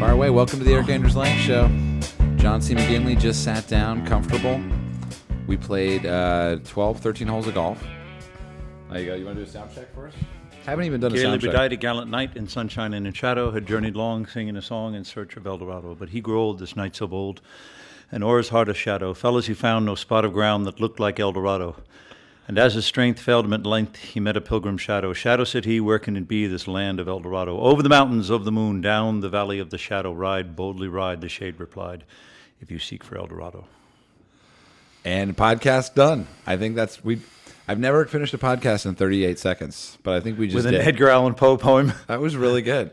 Fire away. Welcome to the Erik Anders Lang Show. John C. McGinley just sat down, comfortable. We played 12, 13 holes of golf. There you go. You want to do a sound check first? Haven't even done a sound check. died a gallant knight in sunshine and in shadow, had journeyed long, singing a song in search of El Dorado. But he grew old, this knight so bold, and o'er his heart a shadow fell as he found no spot of ground that looked like El Dorado. And as his strength failed him at length, he met a pilgrim shadow. Shadow, said he, where can it be, this land of El Dorado? Over the mountains of the moon, down the valley of the shadow, ride, boldly ride, the shade replied, if you seek for El Dorado. And podcast done. I think that's I've never finished a podcast in 38 seconds, but I think we just with an did. Edgar Allan Poe poem. That was really good.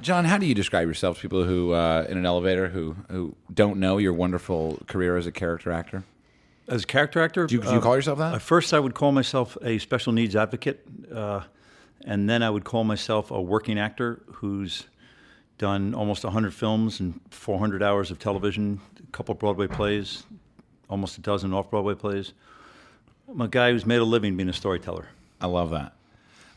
John, how do you describe yourself to people who in an elevator who don't know your wonderful career as a character actor? As a character actor? Do you call yourself that? First, I would call myself a special needs advocate, and then I would call myself a working actor who's done almost 100 films and 400 hours of television, a couple of Broadway plays, almost a dozen off-Broadway plays. I'm a guy who's made a living being a storyteller. I love that.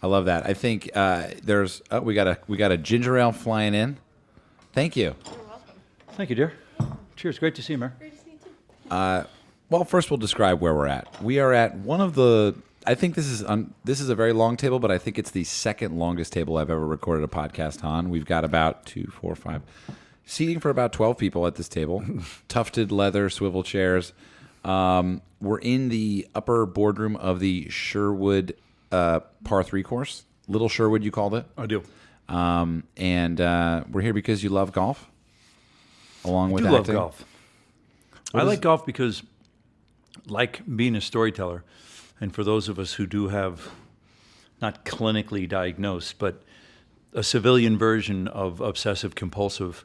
I think we got a ginger ale flying in. Thank you. You're welcome. Thank you, dear. Cheers. Great to see you, Mary. Great to see you too. Well, first we'll describe where we're at. We are at one of the. I think this is a very long table, but I think it's the second longest table I've ever recorded a podcast on. We've got about 2, 4, 5 seating for about 12 people at this table. Tufted leather swivel chairs. We're in the upper boardroom of the Sherwood par 3 course. Little Sherwood, you called it. I do. And we're here because you love golf, along with I do acting. love golf. I like golf because, like being a storyteller, and for those of us who do have, not clinically diagnosed, but a civilian version of obsessive compulsive,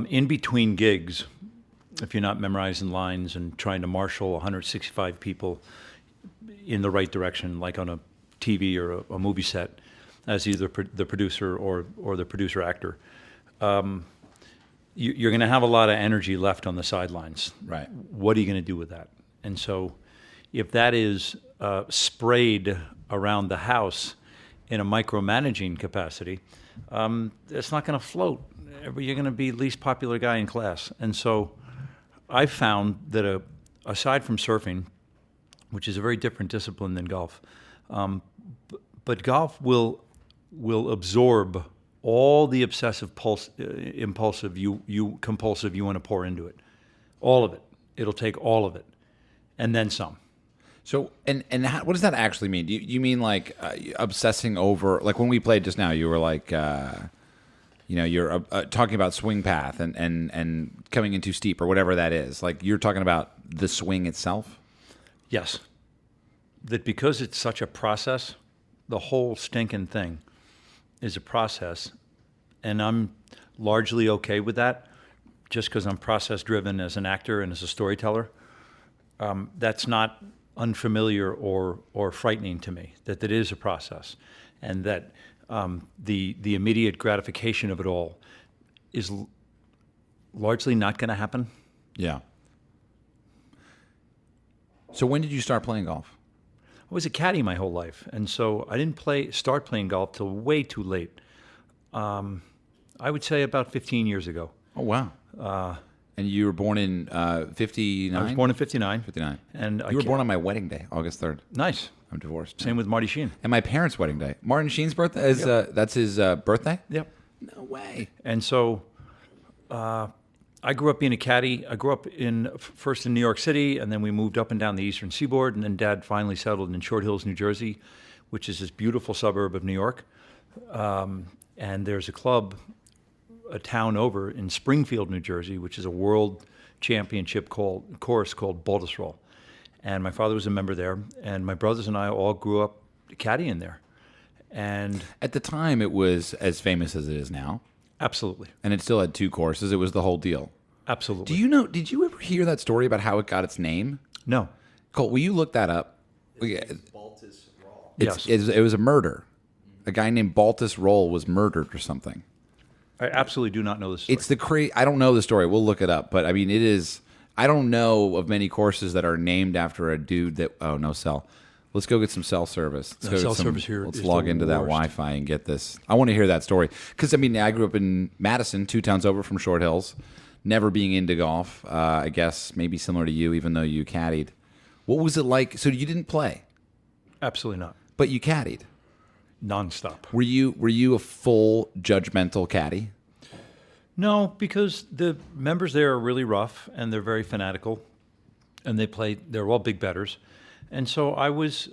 in between gigs, if you're not memorizing lines and trying to marshal 165 people in the right direction, like on a TV or a movie set, as either the producer or the producer actor, you're going to have a lot of energy left on the sidelines. Right. What are you going to do with that? And so if that is sprayed around the house in a micromanaging capacity, it's not going to float. You're going to be the least popular guy in class. And so I've found that aside from surfing, which is a very different discipline than golf, but golf will absorb all the obsessive impulsive compulsive you want to pour into it, all of it. It'll take all of it, and then some. So, and what does that actually mean? Do you mean like obsessing over, like when we played just now, you were like, you're talking about swing path and coming in too steep or whatever that is. Like you're talking about the swing itself? Yes. That because it's such a process, the whole stinking thing is a process, and I'm largely okay with that just because I'm process-driven as an actor and as a storyteller. That's not unfamiliar or frightening to me, that it is a process, and that the immediate gratification of it all is largely not going to happen. Yeah. So when did you start playing golf? I was a caddy my whole life, and so I didn't start playing golf till way too late. I would say about 15 years ago. Oh, wow. And you were born in 59? I was born in 59. 59. And you were born on my wedding day, August 3rd. Nice. I'm divorced. Same with Marty Sheen. And my parents' wedding day. Martin Sheen's birthday is that's his birthday? Yep. No way. And so I grew up being a caddy. I grew up first in New York City, and then we moved up and down the eastern seaboard, and then Dad finally settled in Short Hills, New Jersey, which is this beautiful suburb of New York. And there's a club, a town over in Springfield, New Jersey, which is a world championship course called Baltusrol. And my father was a member there, and my brothers and I all grew up caddying there. And at the time, it was as famous as it is now. Absolutely. And it still had 2 courses. It was the whole deal. Absolutely. Did you ever hear that story about how it got its name? No. Cole, will you look that up? Baltus Roll. Yes. It was a murder. A guy named Baltus Roll was murdered or something. I absolutely do not know this story. It's I don't know the story. We'll look it up. But I mean, it is. I don't know of many courses that are named after a dude that. Oh no, sell. Let's go get some cell service. Let's The go get cell some- service here Let's is log the into that worst. Wi-Fi and get this. I want to hear that story because I mean I grew up in Madison, 2 towns over from Short Hills. Never being into golf. I guess maybe similar to you, even though you caddied. What was it like? So you didn't play, Absolutely not. but you caddied. Nonstop. Were you a full judgmental caddy? No, because the members there are really rough and they're very fanatical, and they're all big bettors, and so I was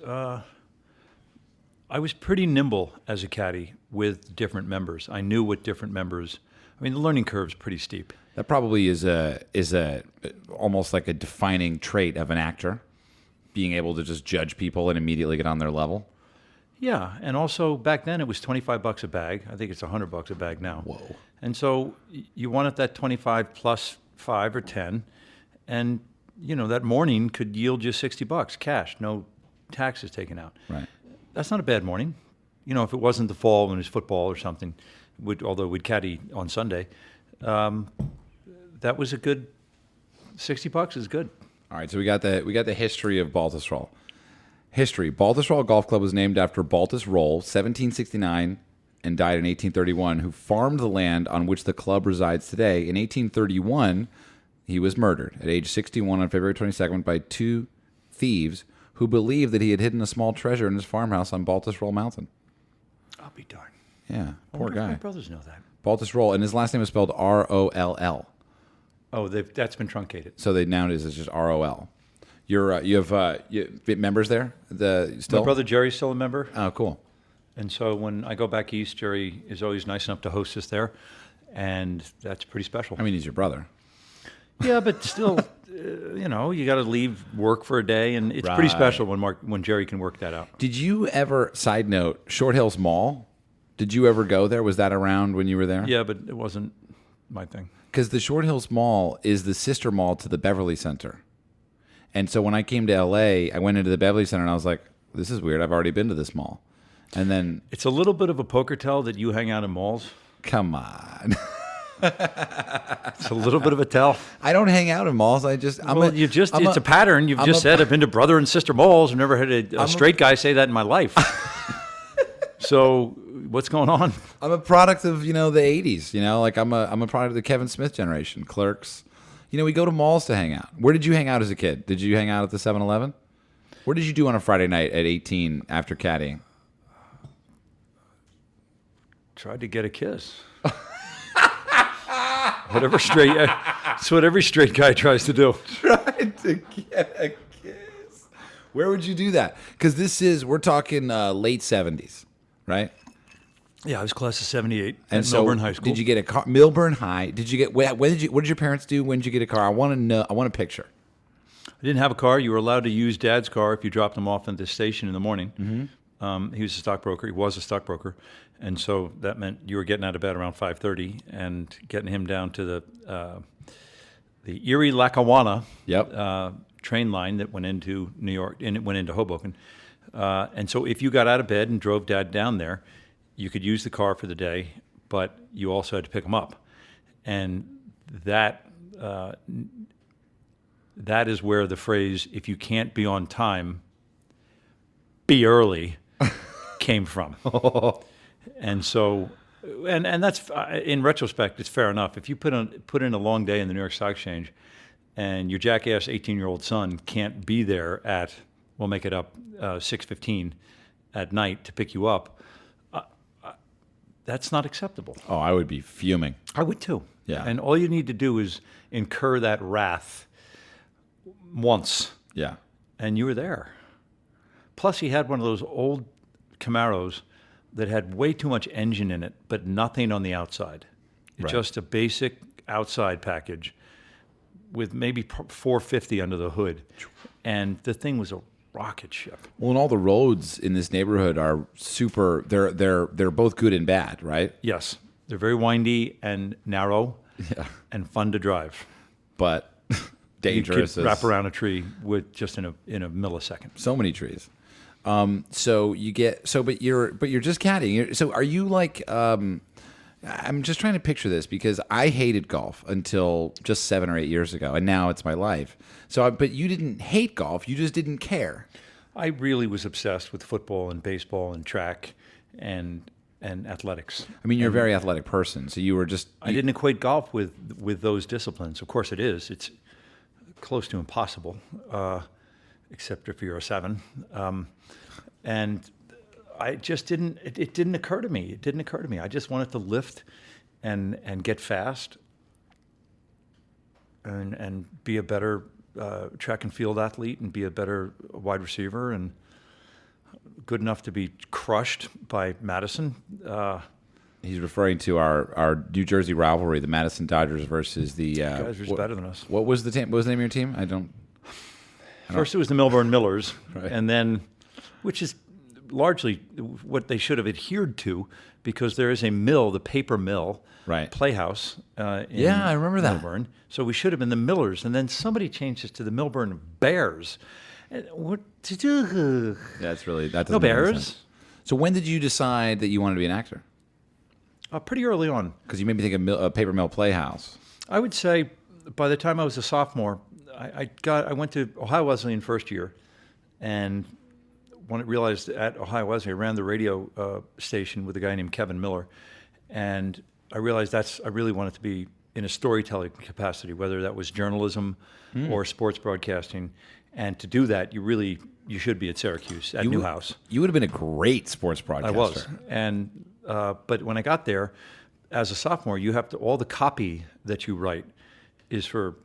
pretty nimble as a caddy with different members. I knew what different members. I mean, the learning curve's pretty steep. That probably is a almost like a defining trait of an actor, being able to just judge people and immediately get on their level. Yeah, and also back then it was $25 a bag. I think it's $100 a bag now. Whoa. And so you wanted that 25 plus 5 or 10, and that morning could yield you $60 cash, no taxes taken out. Right. That's not a bad morning. If it wasn't the fall when it was football or something, although we'd caddy on Sunday, that was a good $60 is good. All right, so we got the history of Baltusrol. History: Baltusrol Golf Club was named after Baltus Roll, 1769, and died in 1831, who farmed the land on which the club resides today. In 1831, he was murdered at age 61 on February 22nd by 2 thieves who believed that he had hidden a small treasure in his farmhouse on Baltus Roll Mountain. I'll be darned. Yeah, I poor wonder if my guy. brothers know that. Baltus Roll, and his last name is spelled R-O-L-L. Oh, that's been truncated. So they nowadays it's just R-O-L. You have members there. Still. My brother Jerry's still a member, Oh, cool. and so when I go back east, Jerry is always nice enough to host us there, and that's pretty special. I mean, he's your brother. Yeah, but still, you got to leave work for a day, and it's pretty Right. special when Jerry can work that out. Did you ever? Side note: Short Hills Mall. Did you ever go there? Was that around when you were there? Yeah, but it wasn't my thing. Because the Short Hills Mall is the sister mall to the Beverly Center. And so when I came to LA, I went into the Beverly Center and I was like, this is weird. I've already been to this mall. And then, It's a little bit of a poker tell that you hang out in malls. come on. It's a little bit of a tell. I don't hang out in malls. It's It's a pattern. You've just said, I've been to brother and sister malls. I've never heard a straight guy say that in my life. So what's going on? I'm a product of, the 80s, like I'm a product of the Kevin Smith generation, Clerks. We go to malls to hang out. Where did you hang out as a kid? Did you hang out at the 7-Eleven? What did you do on a Friday night at 18 after caddying? Tried to get a kiss. It's what every straight guy tries to do. Tried to get a kiss. Where would you do that? Because we're talking late 70s, right? Yeah, I was class of '78 And at so Melbourne High School. Did you get a car? Milburn High. Did you get? What did your parents do? When did you get a car? I want to know. I want a picture. I didn't have a car. You were allowed to use Dad's car if you dropped him off at the station in the morning. Mm-hmm. He was a stockbroker. He was a stockbroker, and so that meant you were getting out of bed around 5:30 and getting him down to the Erie Lackawanna Yep. train line that went into New York and it went into Hoboken. And so if you got out of bed and drove Dad down there, you could use the car for the day, but you also had to pick him up, and that is where the phrase "if you can't be on time, be early" came from. And so, and that's in retrospect, it's fair enough. If you put in a long day in the New York Stock Exchange, and your jackass 18-year-old son can't be there at, we'll make it up, 6:15 at night to pick you up, that's not acceptable. Oh, I would be fuming. I would too. Yeah. And all you need to do is incur that wrath once, Yeah. and you were there. Plus, he had one of those old Camaros that had way too much engine in it, but nothing on the outside. Right. Just a basic outside package with maybe 450 under the hood. And the thing was a rocket ship. Well, and all the roads in this neighborhood are super. They're both good and bad, right? Yes, they're very windy and narrow and fun to drive. But You dangerous. could wrap around a tree with just in a millisecond. So many trees. But you're just caddying. So are you like? I'm just trying to picture this because I hated golf until just 7 or 8 years ago, and now it's my life. But you didn't hate golf; you just didn't care. I really was obsessed with football and baseball and track and athletics. I mean, you're a very athletic person, so you were just. I didn't equate golf with those disciplines. Of course, it is. It's close to impossible, except if you're a 7. And I just didn't. It didn't occur to me. It didn't occur to me. I just wanted to lift and get fast and be a better track and field athlete and be a better wide receiver and good enough to be crushed by Madison. He's referring to our New Jersey rivalry, the Madison Dodgers versus the. Guys were better than us. What was the team? What was the name of your team? I don't. First, it was the Milburn Millers, Right. and then, which is largely what they should have adhered to, because there is a mill, the paper mill, Right. playhouse. Yeah, I remember that. Milburn. So we should have been the Millers, and then somebody changed it to the Milburn Bears. What to do? That's really that. No Doesn't make any Bears. sense. So when did you decide that you wanted to be an actor? Pretty early on. Because you made me think of a paper mill playhouse. I would say by the time I was a sophomore, I went to Ohio Wesleyan first year, and when I realized at Ohio Wesleyan, I ran the radio station with a guy named Kevin Miller, and I realized I really wanted to be in a storytelling capacity, whether that was journalism or sports broadcasting. And to do that, you should be at Syracuse at Newhouse. You would have been a great sports broadcaster. I was, and but when I got there, as a sophomore, you have to all the copy that you write is for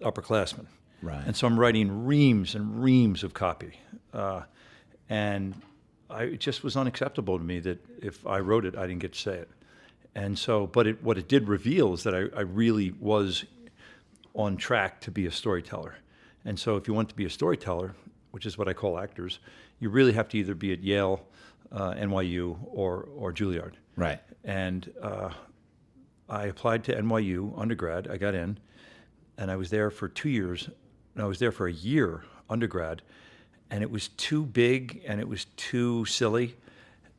upperclassmen, Right. And so I'm writing reams and reams of copy, and it just was unacceptable to me that if I wrote it, I didn't get to say it. And so, but what it did reveal is that I really was on track to be a storyteller. And so if you want to be a storyteller, which is what I call actors, you really have to either be at Yale, NYU, or Juilliard. Right. And I applied to NYU undergrad. I got in, and I was there for 2 years. And I was there for a year undergrad, and it was too big and it was too silly.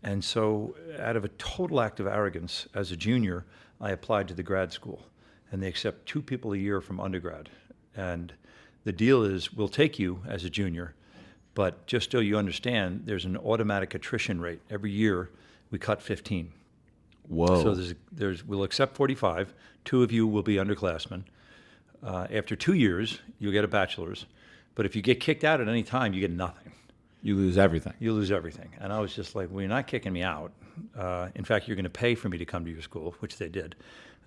And so out of a total act of arrogance as a junior, I applied to the grad school, and they accept 2 people a year from undergrad. And the deal is, we'll take you as a junior, but just so you understand, there's an automatic attrition rate. Every year, we cut 15. Whoa. So we'll accept 45. 2 of you will be underclassmen. After 2 years, you'll get a bachelor's. But if you get kicked out at any time, you get nothing. You lose everything. You lose everything. And I was just like, well, you're not kicking me out. In fact, you're going to pay for me to come to your school, which they did.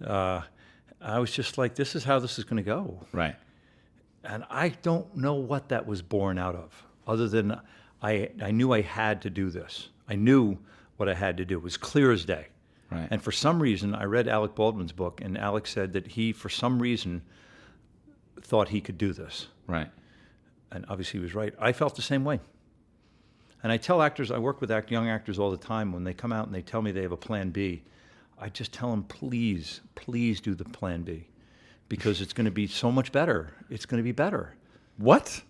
I was just like, this is how this is going to go. Right. And I don't know what that was born out of, other than I knew I had to do this. I knew what I had to do. It was clear as day. Right. And for some reason, I read Alec Baldwin's book, and Alec said that he, for some reason, thought he could do this. Right. And obviously he was right. I felt the same way. And I tell actors, I work with young actors all the time, when they come out and they tell me they have a plan B, I just tell them, please do the plan B, because it's going to be so much better. It's going to be better. What?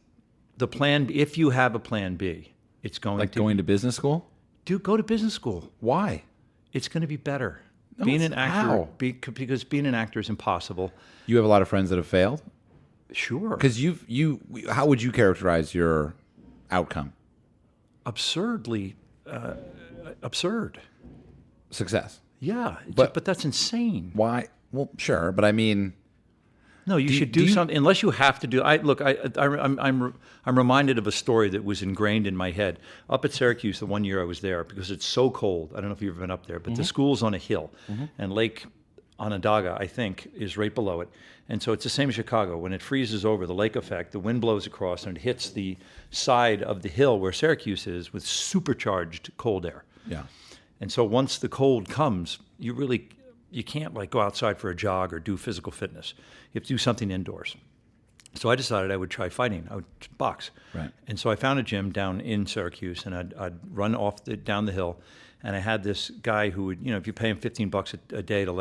The plan, if you have a plan B, it's going Like to going to business school? go to business school. Why? It's going to be better. No, Being it's an actor, how? because being an actor is impossible. You have a lot of friends that have failed? Sure. Because how would you characterize your outcome? Absurdly absurd. Success. Yeah, But- but that's insane. Why? Well, sure, but I mean, No, you should do something unless you have to do. I'm reminded of a story that was ingrained in my head. Up at Syracuse, the one year I was there, because it's so cold. I don't know if you've ever been up there, but the school's on a hill, and Lake Onondaga, I think, is right below it. And so it's the same as Chicago. When it freezes over, the lake effect, the wind blows across and it hits the side of the hill where Syracuse is with supercharged cold air. yeah. And so once the cold comes, you can't like go outside for a jog or do physical fitness. You have to do something indoors. So I decided I would try fighting. I would box. Right. And so I found a gym down in Syracuse, and I'd run off down the hill. And I had this guy who would, if you pay him $15 a day to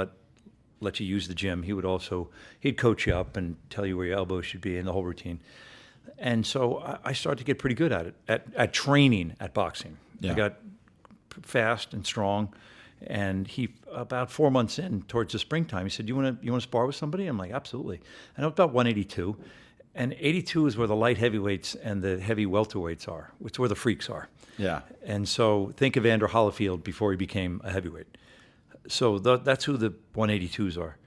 let you use the gym, he'd coach you up and tell you where your elbows should be and the whole routine. And so I started to get pretty good at it, at training at boxing. Yeah. I got fast and strong. And he, about 4 months in, towards the springtime, he said, "You want to spar with somebody?" I'm like, "Absolutely." And I was about 182, And 82 is where the light heavyweights and the heavy welterweights are. It's where the freaks are. Yeah. And so think of Andrew Holyfield before he became a heavyweight. So that's who the 182s are.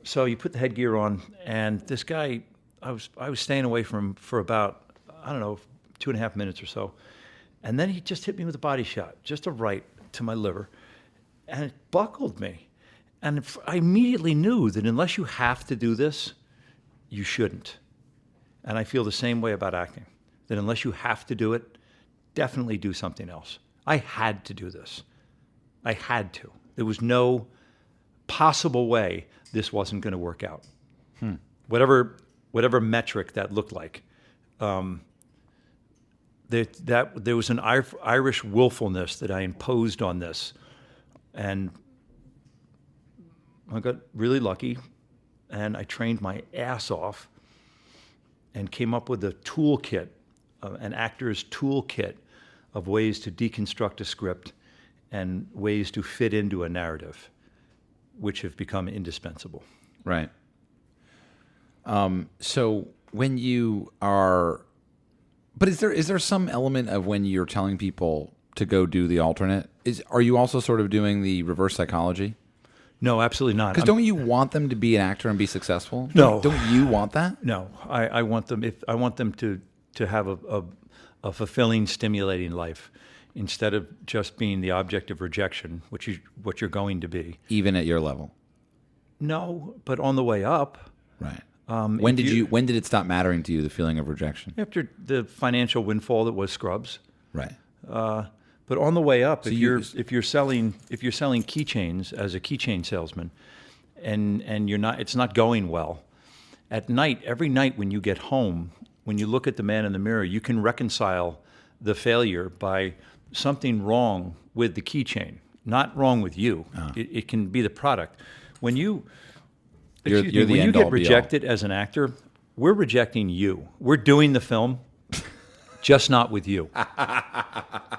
So you put the headgear on, and this guy, I was staying away from him for about, I don't know, 2.5 minutes or so. And then he just hit me with a body shot, just a right to my liver, and it buckled me. And I immediately knew that unless you have to do this, you shouldn't. And I feel the same way about acting, that unless you have to do it, definitely do something else. I had to do this. I had to. There was no possible way this wasn't going to work out. Whatever metric that looked like. There was an Irish willfulness that I imposed on this. And I got really lucky, and I trained my ass off and came up with a toolkit, an actor's toolkit of ways to deconstruct a script and ways to fit into a narrative, which have become indispensable. Right. So when you are, but is there some element of when you're telling people to go do the alternate? Are you also sort of doing the reverse psychology? No, absolutely not. Because don't you want them to be an actor and be successful? No. Don't you want that? No, I want them. I want them to have a fulfilling, stimulating life, instead of just being the object of rejection, what you're going to be. Even at your level. No, but on the way up. Right. When did it stop mattering to you, the feeling of rejection? After the financial windfall that was Scrubs. Right. But on the way up, So if you're selling keychains as a keychain salesman, and it's not going well, at night, every night when you get home, when you look at the man in the mirror, you can reconcile the failure by something wrong with the keychain, not wrong with you. It can be the product. When you You're the when you end all get be all. rejected as an actor, we're rejecting you. We're doing the film, just not with you.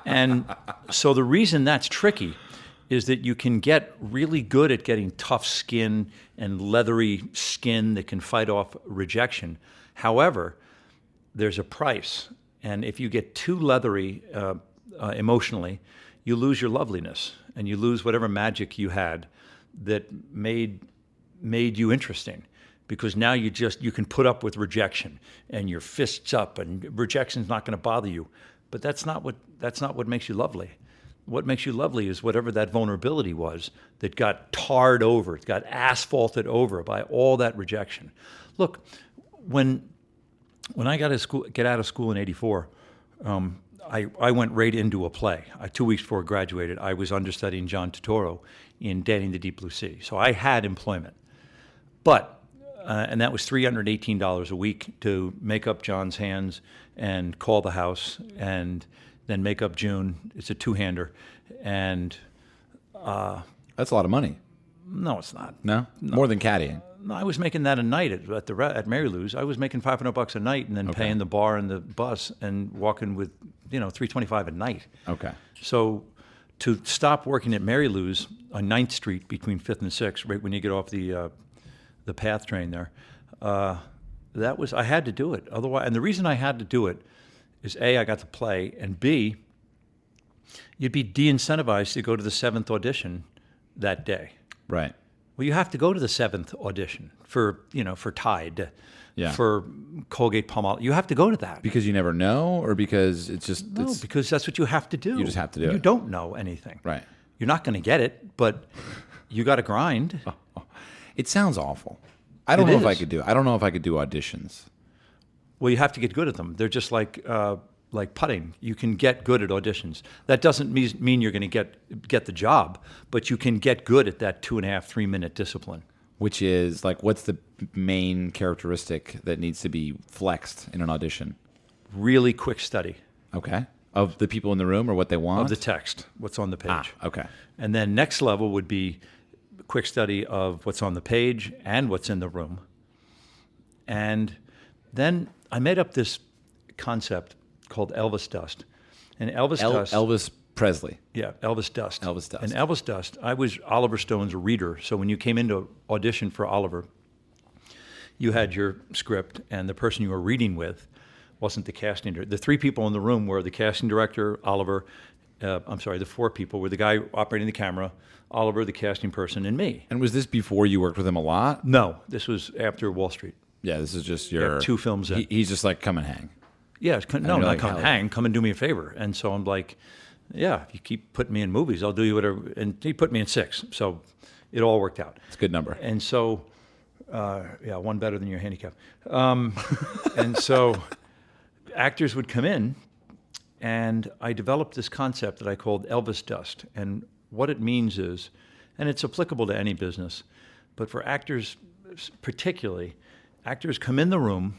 And so the reason that's tricky is that you can get really good at getting tough skin and leathery skin that can fight off rejection. However, there's a price. And if you get too leathery emotionally, you lose your loveliness and you lose whatever magic you had that made you interesting. Because now you can put up with rejection and your fists up, and rejection's not going to bother you. But that's not what makes you lovely. What makes you lovely is whatever that vulnerability was that got tarred over, it got asphalted over by all that rejection. Look, when I get out of school in '84, I went right into a play. 2 weeks before I graduated, I was understudying John Turturro in Danny the Deep Blue Sea. So I had employment. But and that was $318 a week to make up John's hands and call the house and then make up June. It's a two-hander. And That's a lot of money. no, it's not. No? More than caddying. No, I was making that a night at Mary Lou's. I was making $500 a night and then paying the bar and the bus and walking with, $325 a night. Okay. So to stop working at Mary Lou's on 9th Street between 5th and 6th, right when you get off the PATH train there, I had to do it. Otherwise, and the reason I had to do it is A, I got to play, and B, you'd be de-incentivized to go to the 7th audition that day. Right. Well, you have to go to the 7th audition for Tide, Yeah. for Colgate-Palmolive. You have to go to that. Because you never know, or because it's just... No, because that's what you have to do. You just have to do it. You don't know anything. Right. You're not going to get it, but you got to grind. It sounds awful. I don't It know if I is. could do it. I don't know if I could do auditions. Well, you have to get good at them. They're just like putting. You can get good at auditions. That doesn't mean you're going to get the job, but you can get good at that 2.5, 3 minute discipline. Which is, like, what's the main characteristic that needs to be flexed in an audition? Really quick study Okay. Of the people in the room or what they want? of the text, what's on the page. Okay. And then next level would be quick study of what's on the page and what's in the room. And then I made up this concept called Elvis Dust. And Elvis Dust... Elvis Presley. Yeah, Elvis Dust. Elvis Dust. And Elvis Dust, I was Oliver Stone's reader. So when you came in to audition for Oliver, you had your script, and the person you were reading with wasn't the casting director. The 3 people in the room were the casting director, Oliver. The 4 people were the guy operating the camera, Oliver, the casting person, and me. And was this before you worked with him a lot? No, this was after Wall Street. Yeah, this is just your 2 films in. He's just like, come and hang. Yeah, no, you're not like, come "Hell." hang, come and do me a favor. And so I'm like, yeah, if you keep putting me in movies, I'll do you whatever. And he put me in 6, so it all worked out. It's a good number. And so, one better than your handicap. And so actors would come in, and I developed this concept that I called Elvis dust. And what it means is, and it's applicable to any business, but for actors particularly, actors come in the room,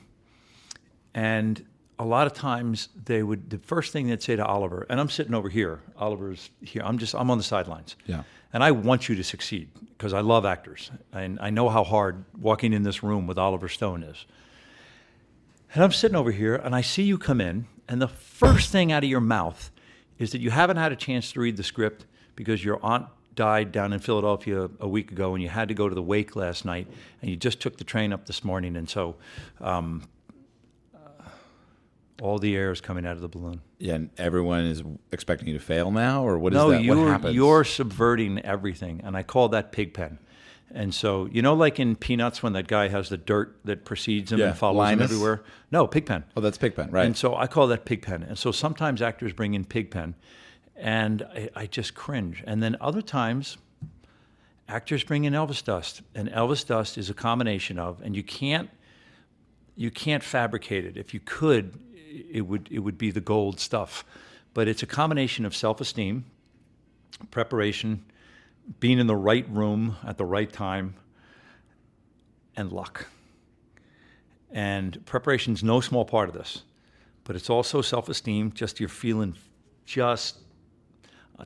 and a lot of times the first thing they'd say to Oliver, and I'm sitting over here, Oliver's here, I'm on the sidelines. Yeah. And I want you to succeed because I love actors. And I know how hard walking in this room with Oliver Stone is. And I'm sitting over here, and I see you come in, and the first thing out of your mouth is that you haven't had a chance to read the script because your aunt died down in Philadelphia a week ago, and you had to go to the wake last night, and you just took the train up this morning, and so all the air is coming out of the balloon. Yeah, and everyone is expecting you to fail now, or what is No, that? What happens? you're subverting everything, and I call that Pigpen. And so, like in Peanuts when that guy has the dirt that precedes him Yeah, and follows Linus? him everywhere? No, Pigpen. Oh, that's Pigpen, right? And so I call that Pigpen. And so sometimes actors bring in Pigpen, and I just cringe. And then other times, actors bring in Elvis dust, and Elvis dust is a combination of, and you can't fabricate it. If you could, it would be the gold stuff. But it's a combination of self-esteem, preparation, being in the right room at the right time, and luck. And preparation's no small part of this, but it's also self-esteem, just you're feeling just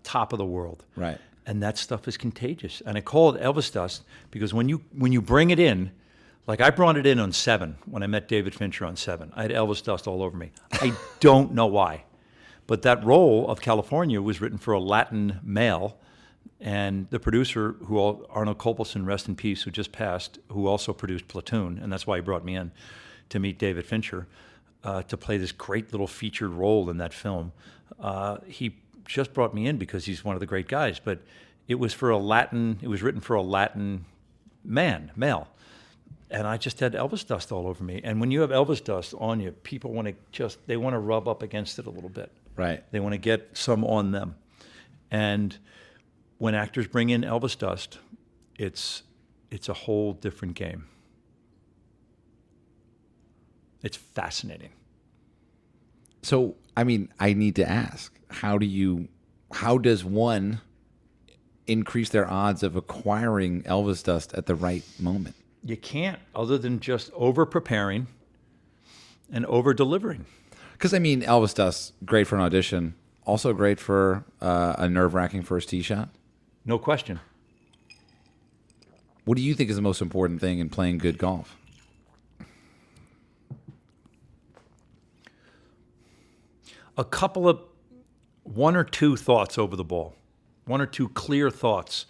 top of the world. Right. And that stuff is contagious. And I call it Elvis dust because when you bring it in, like I brought it in on 7 when I met David Fincher on 7. I had Elvis dust all over me. I don't know why. But that role of California was written for a Latin male. And the producer, Arnold Kopelson, rest in peace, who just passed, who also produced Platoon, and that's why he brought me in to meet David Fincher, to play this great little featured role in that film. He just brought me in because he's one of the great guys, but it was written for a Latin male. And I just had Elvis dust all over me. And when you have Elvis dust on you, people want to rub up against it a little bit. Right. They want to get some on them. And when actors bring in Elvis dust, it's a whole different game. It's fascinating. So, I mean, I need to ask, how does one increase their odds of acquiring Elvis dust at the right moment? You can't, other than just over-preparing and over-delivering. Because, I mean, Elvis dust, great for an audition, also great for a nerve-wracking first tee shot. No question. What do you think is the most important thing in playing good golf? A couple of 1 or 2 thoughts over the ball, 1 or 2 clear thoughts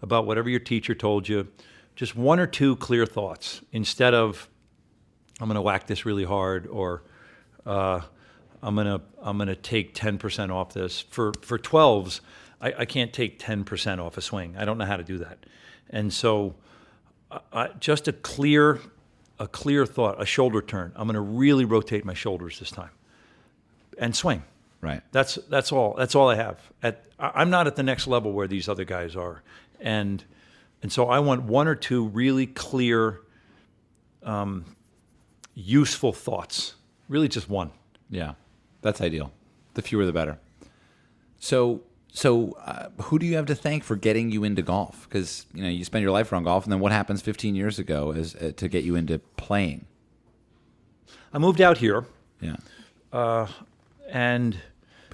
about whatever your teacher told you. Just 1 or 2 clear thoughts instead of I'm going to whack this really hard, or I'm going to take 10% off this. For 12s, I can't take 10% off a swing. I don't know how to do that. And so just a clear thought, a shoulder turn. I'm going to really rotate my shoulders this time and swing. Right. That's all. That's all I have. I'm not at the next level where these other guys are. And so I want 1 or 2 really clear, useful thoughts. Really just 1. Yeah, that's ideal. The fewer the better. So who do you have to thank for getting you into golf? Because you spend your life around golf, and then what happens 15 years ago is to get you into playing? I moved out here. Yeah. But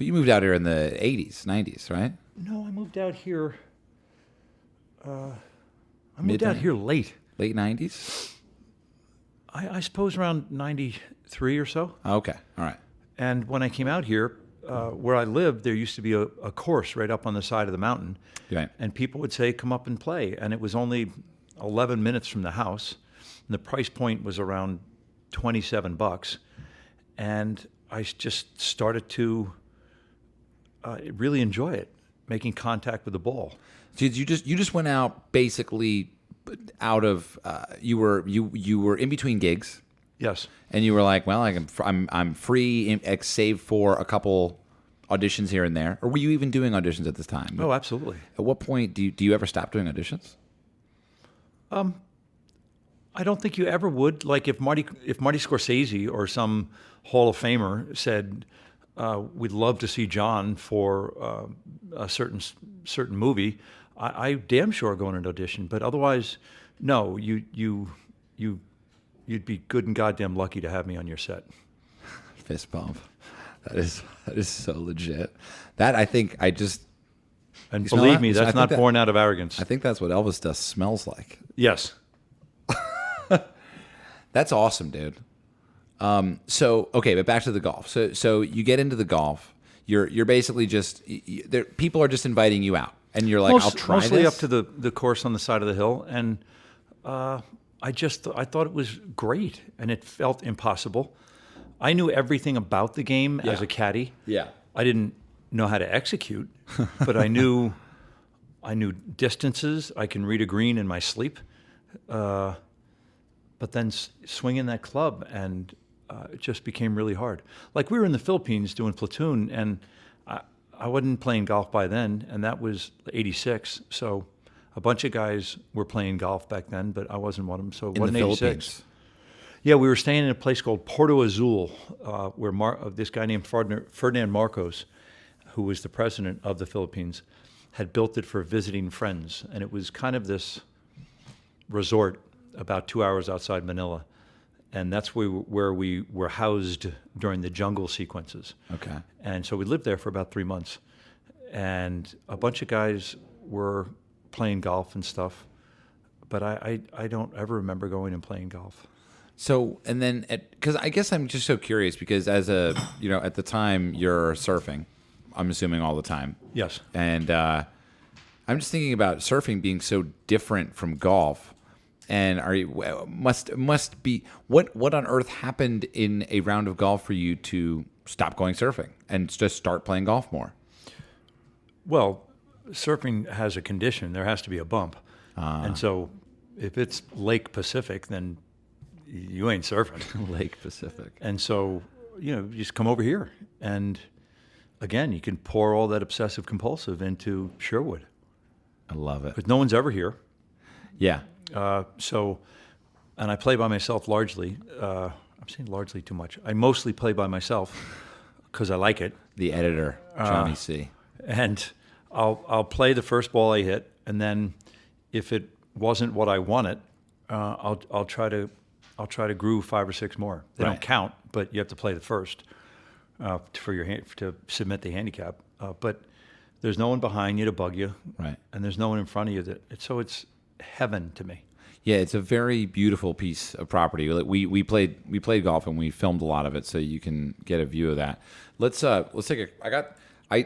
you moved out here in the 80s, 90s, right? No, I moved out here. I moved out here late. Late 90s? I suppose around 93 or so. Okay, all right. And when I came out here, where I lived, there used to be a course right up on the side of the mountain. Right. And people would say, come up and play. And it was only 11 minutes from the house. And the price point was around $27, and I just started to really enjoy it, making contact with the ball. So you just went out basically out of you were in between gigs. Yes. And you were like, well, I'm free, save for a couple auditions here and there. Or were you even doing auditions at this time? Oh, absolutely. At what point do you ever stop doing auditions? I don't think you ever would. Like if Marty Scorsese or some Hall of Famer said, "We'd love to see John for a certain movie," I damn sure go in an audition. But otherwise, no. You'd be good and goddamn lucky to have me on your set. Fist bump. That is so legit. That I think I just. And You smell believe that? me, So I that's think not born out of arrogance. I think that's what Elvis dust smells like. Yes. That's awesome, dude. So okay, but back to the golf. So you get into the golf. You're basically just people are just inviting you out, and you're like, I'll try mostly this. up to the course on the side of the hill, and I thought it was great, and it felt impossible. I knew everything about the game as a caddy. Yeah. I didn't know how to execute, but I knew distances. I can read a green in my sleep. But then swinging that club, and it just became really hard. Like we were in the Philippines doing platoon, and I wasn't playing golf by then, and that was '86. So a bunch of guys were playing golf back then, but I wasn't one of them. So it In wasn't the '86. Philippines. Yeah, we were staying in a place called Porto Azul, where this guy named Ferdinand Marcos, who was the president of the Philippines, had built it for visiting friends. And it was kind of this resort about 2 hours outside Manila. And that's where we were housed during the jungle sequences. Okay. And so we lived there for about 3 months. And a bunch of guys were playing golf and stuff. But I don't ever remember going and playing golf. So, and then, because I guess I'm just so curious because at the time you're surfing, I'm assuming all the time. Yes. And I'm just thinking about surfing being so different from golf. And must be what on earth happened in a round of golf for you to stop going surfing and just start playing golf more? Well, surfing has a condition. There has to be a bump. And so if it's Lake Pacific, then you ain't surfing. Lake Pacific. And so, you just come over here. And again, you can pour all that obsessive compulsive into Sherwood. I love it. But no one's ever here. Yeah. And I play by myself largely. I'm saying largely too much. I mostly play by myself because I like it. The editor, Johnny C. And I'll play the first ball I hit, and then if it wasn't what I wanted, I'll try to groove 5 or 6 more. They Right. don't count, but you have to play the first to submit the handicap. But there's no one behind you to bug you, Right. and there's no one in front of you so it's heaven to me. Yeah, it's a very beautiful piece of property. We played golf and we filmed a lot of it, so you can get a view of that. Let's take I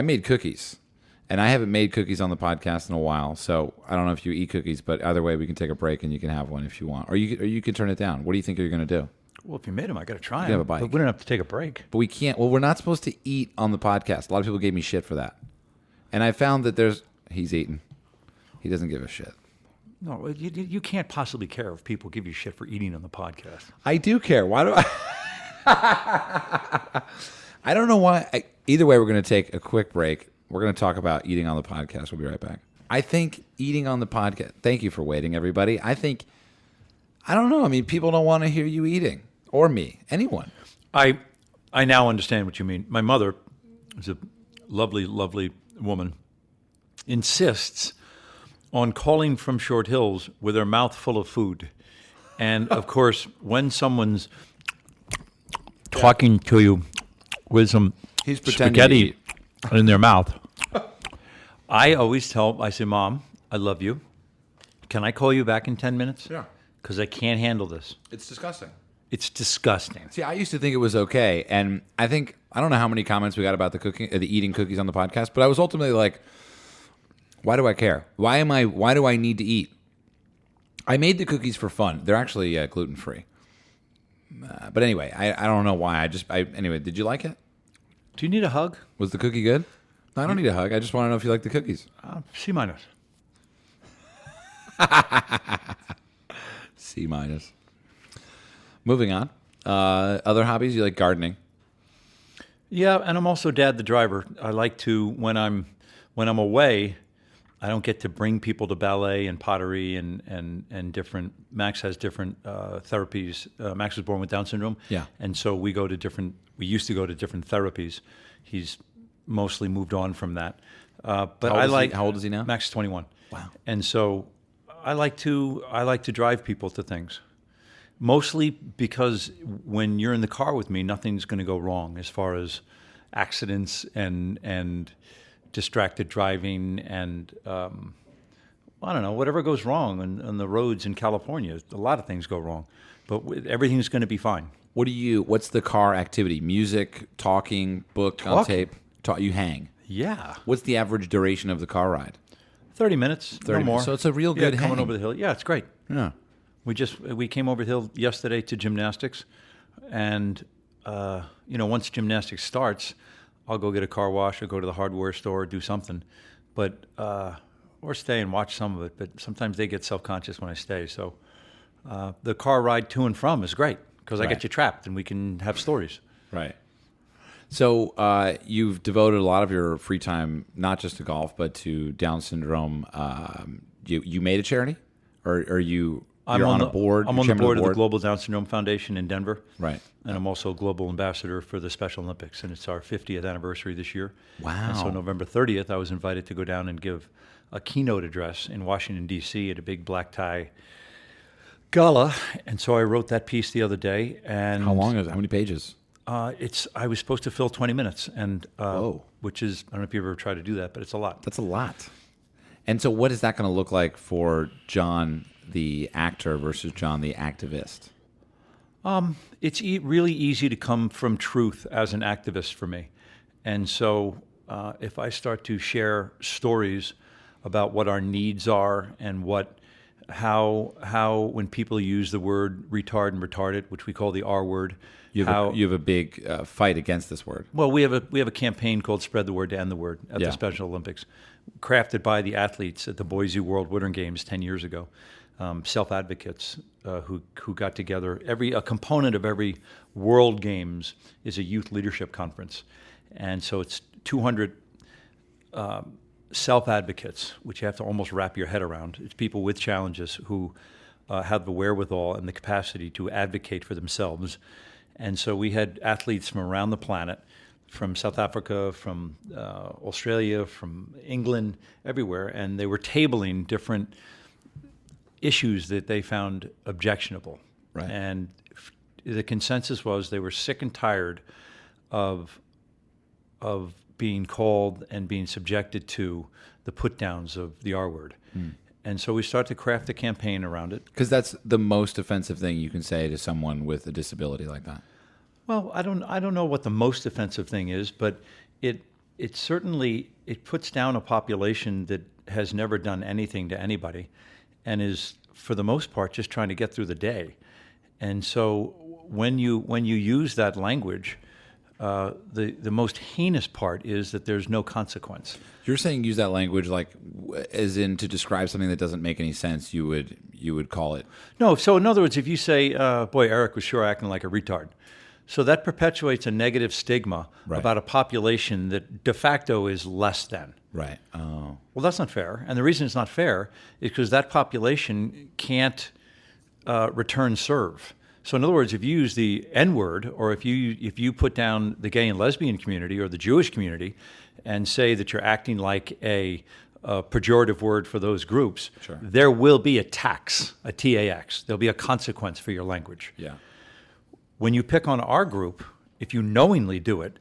made cookies, and I haven't made cookies on the podcast in a while, so I don't know if you eat cookies, but either way, we can take a break and you can have one if you want, or you can turn it down. What do you think you're going to do? Well, if you made them, I got to try have a them. bite. But we don't have to take a break. But we can't. Well, we're not supposed to eat on the podcast. A lot of people gave me shit for that, and I found that he's eating. He doesn't give a shit. No, you can't possibly care if people give you shit for eating on the podcast. I do care. Why do I? I don't know why. Either way, we're going to take a quick break. We're going to talk about eating on the podcast. We'll be right back. I think eating on the podcast. Thank you for waiting, everybody. I don't know. I mean, people don't want to hear you eating, or me, anyone. I now understand what you mean. My mother is a lovely, lovely woman. Insists on calling from Short Hills with her mouth full of food. And, of course, when someone's talking to you with some He's pretending to spaghetti in their mouth, I always I say, Mom, I love you. Can I call you back in 10 minutes? Yeah. Because I can't handle this. It's disgusting. It's disgusting. See, I used to think it was okay, and I don't know how many comments we got about the eating cookies on the podcast, but I was ultimately like, why do I care? Why do I need to eat? I made the cookies for fun. They're actually gluten free. But anyway, I don't know why. Anyway. Did you like it? Do you need a hug? Was the cookie good? I don't need a hug. I just want to know if you like the cookies. C minus. C minus. Moving on. Other hobbies? You like gardening? Yeah, and I'm also dad the driver. I like to when I'm away, I don't get to bring people to ballet and pottery and different. Max has different therapies. Max was born with Down syndrome. Yeah. And so we go to different. We used to go to different therapies. He's mostly moved on from that. But How old is he now? Max is 21. Wow. And so I like to drive people to things. Mostly because when you're in the car with me, nothing's going to go wrong as far as accidents and distracted driving and I don't know, whatever goes wrong on the roads in California. A lot of things go wrong, but everything's going to be fine. What's the car activity? Music, talking, book on Talking. tape? You hang. Yeah, What's the average duration of the car ride? 30 minutes, 30 no more. minutes. So it's a real good coming hang. over the hill. Yeah, it's great. Yeah. We came over the hill yesterday to gymnastics, and once gymnastics starts, I'll go get a car wash or go to the hardware store or do something, but or stay and watch some of it. But sometimes they get self-conscious when I stay. So the car ride to and from is great because I Right. get you trapped and we can have stories. Right. So you've devoted a lot of your free time not just to golf but to Down syndrome. You made a charity, or are you? You're on a board. I'm You're on the chairman board of the Global Down Syndrome Foundation in Denver. Right. And I'm also global ambassador for the Special Olympics, and it's our 50th anniversary this year. Wow. And so November 30th, I was invited to go down and give a keynote address in Washington, D.C. at a big black tie gala. And so I wrote that piece the other day. And How long is it? How many pages? I was supposed to fill 20 minutes, and Whoa. which is, I don't know if you've ever tried to do that, but it's a lot. That's a lot. And so, what is that going to look like for John the actor versus John the activist? It's really easy to come from truth as an activist for me. And so if I start to share stories about what our needs are and how when people use the word retard and retarded, which we call the R word, You have a big fight against this word. well, we have a campaign called Spread the Word to End the Word at Yeah. the Special Olympics, crafted by the athletes at the Boise World Winter Games 10 years ago. Self-advocates who got together. A component of every World Games is a youth leadership conference, and so it's 200 self-advocates, which you have to almost wrap your head around. It's people with challenges who have the wherewithal and the capacity to advocate for themselves. And so we had athletes from around the planet, from South Africa, from Australia, from England, everywhere, and they were tabling different issues that they found objectionable. Right. And the consensus was they were sick and tired of being called and being subjected to the put-downs of the R word. And so we started to craft a campaign around it. Because that's the most offensive thing you can say to someone with a disability like that. Well, I don't know what the most offensive thing is, but it certainly puts down a population that has never done anything to anybody, and is for the most part just trying to get through the day. And so when you use that language, the most heinous part is that there's no consequence. You're saying use that language like, as in to describe something that doesn't make any sense. You would call it. No, so in other words, if you say, "Boy, Eric was sure acting like a retard," so that perpetuates a negative stigma Right. about a population that de facto is less than. Right. Oh. Well, that's not fair. And the reason it's not fair is because that population can't return serve. So in other words, if you use the N-word, or if you put down the gay and lesbian community or the Jewish community and say that you're acting like a pejorative word for those groups, Sure. there will be a tax, a TAX. There'll be a consequence for your language. Yeah. When you pick on our group, if you knowingly do it,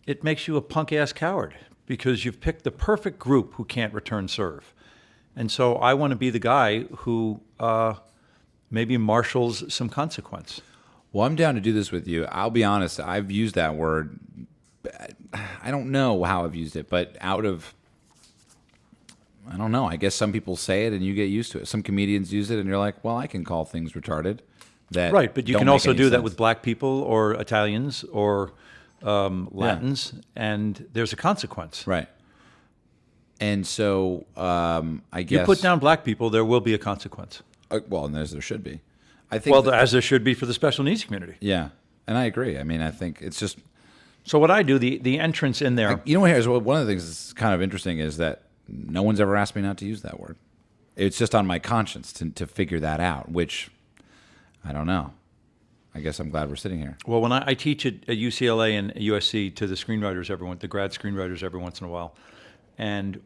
it makes you a punk-ass coward because you've picked the perfect group who can't return serve. And so I want to be the guy who maybe marshals some consequence. Well, I'm down to do this with you. I'll be honest. I've used that word. I don't know how I've used it, but out of I don't know. I guess some people say it and you get used to it. Some comedians use it and you're like, well, I can call things retarded. That Right, but you don't can make also any do that sense. with black people or Italians or Latins, and there's a consequence. Right. And so I guess You put down black people, there will be a consequence. well, and there should be. I think. Well, that- as there should be for the special needs community. yeah, and I agree. I mean, I think it's just So what I do, the entrance in there. you know what? Here's one of the things that's kind of interesting is that no one's ever asked me not to use that word. It's just on my conscience to figure that out, which I don't know. I guess I'm glad we're sitting here. Well, when I teach at UCLA and USC to the screenwriters the grad screenwriters every once in a while, and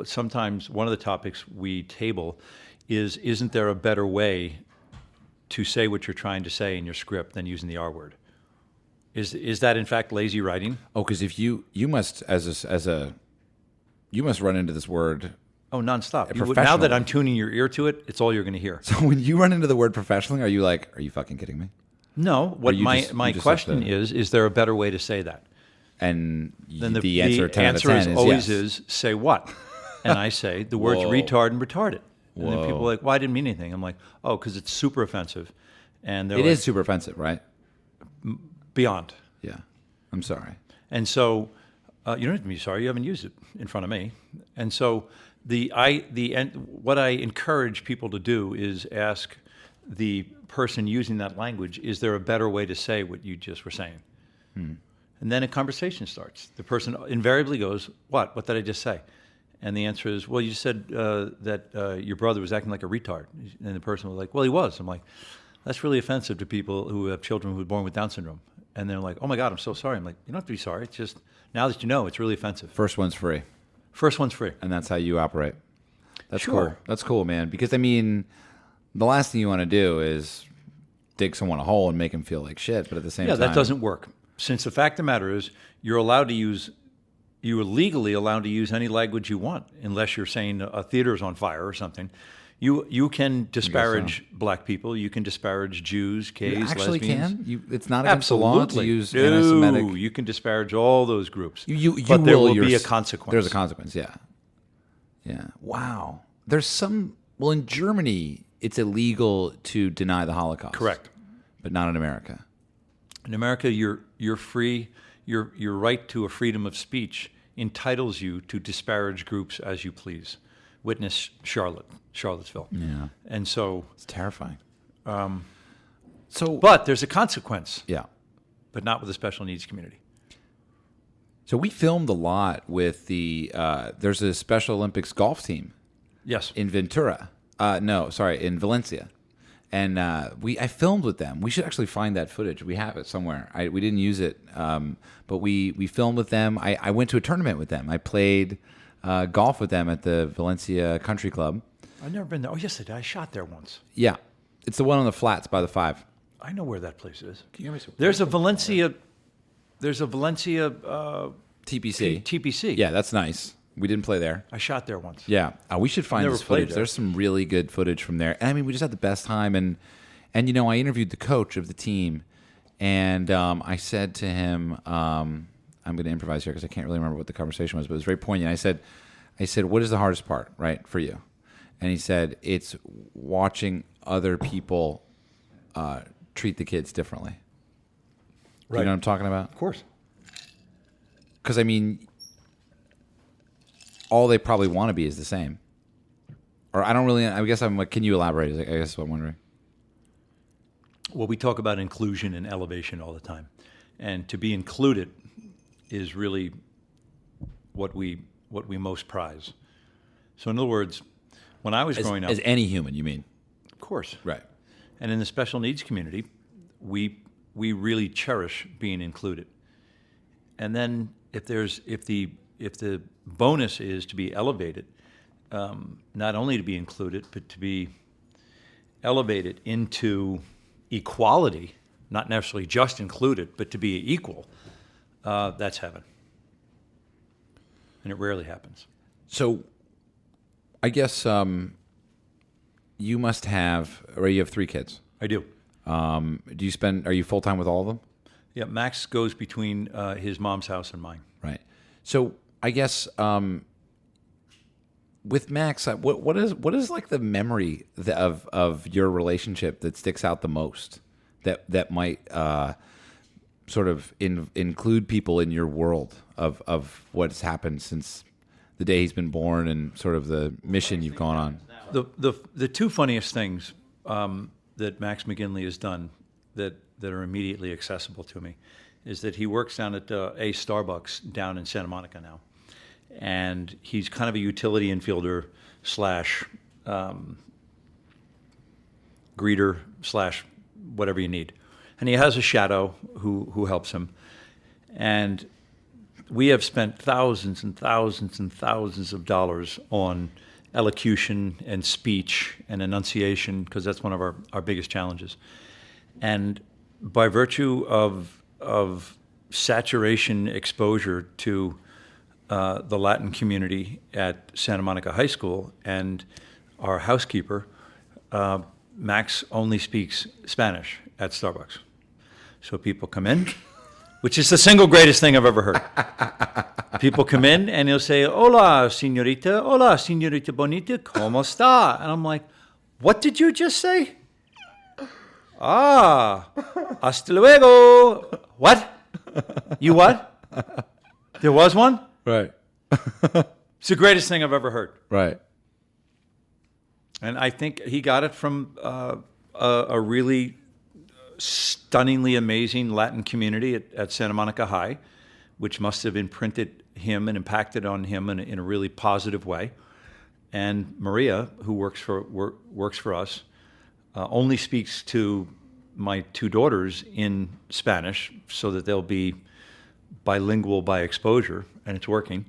sometimes one of the topics we table is, isn't there a better way to say what you're trying to say in your script than using the R word? Is that in fact lazy writing? Oh, because if you must you must run into this word. Oh, nonstop. Now Professionally. that I'm tuning your ear to it, it's all you're going to hear. So when you run into the word professionally, are you like, are you fucking kidding me? No, what you my just- my you just question have to- is there a better way to say that? And Then the answer 10 out of 10 is is always yes. is say what? And I say the words Whoa. retard and retarded. And then people Whoa. are like, well, I didn't mean anything. I'm like, oh, because it's super offensive. And they're It like, is super offensive, right? beyond. Yeah. I'm sorry. And so you don't have to be sorry. You haven't used it in front of me. And so what I encourage people to do is ask the person using that language, is there a better way to say what you just were saying? And then a conversation starts. The person invariably goes, what? What did I just say? And the answer is, well, you said that your brother was acting like a retard. And the person was like, well, he was. I'm like, that's really offensive to people who have children who were born with Down syndrome. And they're like, oh my God, I'm so sorry. I'm like, you don't have to be sorry. It's just, now that you know, it's really offensive. First one's free. First one's free. And that's how you operate. That's Sure. cool. That's cool, man. Because, I mean, the last thing you want to do is dig someone a hole and make them feel like shit. But at the same Yeah, time. that doesn't work. Since the fact of the matter is, you are legally allowed to use any language you want, unless you're saying a theater is on fire or something. You can disparage black people. You can disparage Jews, gays, You actually lesbians. can? It's not against Absolutely. the law to use No, anti-Semitic. you can disparage all those groups. You but there will your- be a consequence. There's a consequence, yeah. Yeah. Wow. There's some. Well, in Germany, it's illegal to deny the Holocaust. Correct. But not in America. In America, you're free. Your right to a freedom of speech entitles you to disparage groups as you please. Witness Charlottesville. Yeah. And so, It's terrifying. but there's a consequence, Yeah. but not with the special needs community. So we filmed a lot with the. There's a Special Olympics golf team Yes. in Ventura. In Valencia. And I filmed with them. We should actually find that footage. We have it somewhere. We didn't use it, but we filmed with them. I went to a tournament with them. I played golf with them at the Valencia Country Club. I've never been there. Oh, yes, I did. I shot there once. Yeah, it's the one on the flats by the 5. I know where that place is. Can you give me some? There's a Valencia TPC. TPC. Yeah, that's nice. We didn't play there. I shot there once. Yeah, we should find Never this played footage. there. There's some really good footage from there. And I mean, we just had the best time. And you know, I interviewed the coach of the team, and I said to him, I'm going to improvise here because I can't really remember what the conversation was, but it was very poignant. I said, what is the hardest part, right, for you? And he said, it's watching other people treat the kids differently. Right. You know what I'm talking about? Of course. Because, I mean, all they probably want to be is the same. Or I guess I'm like, can you elaborate? I guess what I'm wondering. Well, we talk about inclusion and elevation all the time. And to be included is really what we most prize. So in other words, when I was growing up, As any human, you mean? of course, Right. and in the special needs community, we really cherish being included. And then if the bonus is to be elevated, not only to be included, but to be elevated into equality, not necessarily just included, but to be equal, that's heaven. And it rarely happens. So, I guess you must have, or you have 3 kids. I do. Are you full time with all of them? Yeah, Max goes between his mom's house and mine. Right. So I guess with Max, what is like the memory of your relationship that sticks out the most? That might sort of include people in your world of what's happened since the day he's been born and sort of the mission you've gone on. The two funniest things that Max McGinley has done that are immediately accessible to me is that he works down at a Starbucks down in Santa Monica now. And he's kind of a utility infielder slash greeter slash whatever you need. And he has a shadow who helps him. And we have spent thousands and thousands and thousands of dollars on elocution and speech and enunciation, because that's one of our biggest challenges. And by virtue of saturation exposure to the Latin community at Santa Monica High School and our housekeeper, Max only speaks Spanish at Starbucks. So people come in, which is the single greatest thing I've ever heard. People come in and he'll say, hola, señorita bonita, ¿cómo está? And I'm like, what did you just say? Hasta luego. What? You what? There was one? Right. It's the greatest thing I've ever heard. Right. And I think he got it from a really stunningly amazing Latin community at Santa Monica High, which must have imprinted him and impacted on him in a really positive way. And Maria, who works for us, only speaks to my two daughters in Spanish so that they'll be bilingual by exposure, and it's working.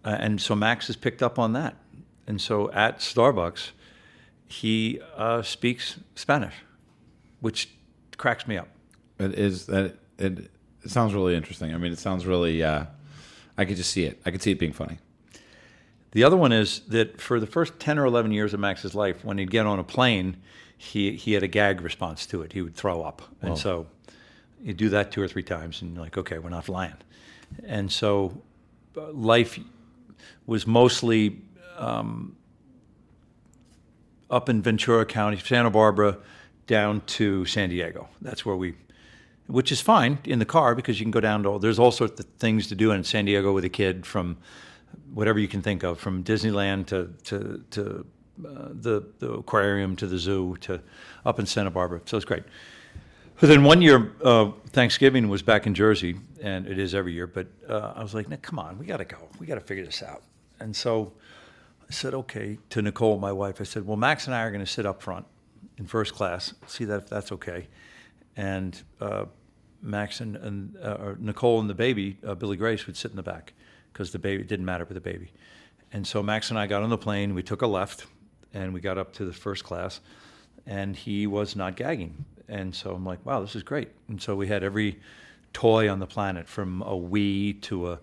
And so Max has picked up on that. And so at Starbucks, he speaks Spanish, which cracks me up. It sounds really interesting. I mean, it sounds really, I could just see it. I could see it being funny. The other one is that for the first 10 or 11 years of Max's life, when he'd get on a plane, he had a gag response to it. He would throw up. And so you do that 2 or 3 times, and you're like, okay, we're not flying. And so life was mostly up in Ventura County, Santa Barbara, down to San Diego. That's where which is fine in the car because you can go down to, there's all sorts of things to do in San Diego with a kid, from whatever you can think of, from Disneyland to the aquarium to the zoo to up in Santa Barbara. So it's great. But then one year, Thanksgiving was back in Jersey, and it is every year, but I was like, no, come on, we got to go. We got to figure this out. And so I said, okay, to Nicole, my wife, I said, well, Max and I are going to sit up front in first class, see that if that's okay. And Max and Nicole and the baby, Billy Grace, would sit in the back because the baby, it didn't matter with the baby. And so Max and I got on the plane, we took a left, and we got up to the first class, and he was not gagging. And so I'm like, wow, this is great. And so we had every toy on the planet, from a Wii to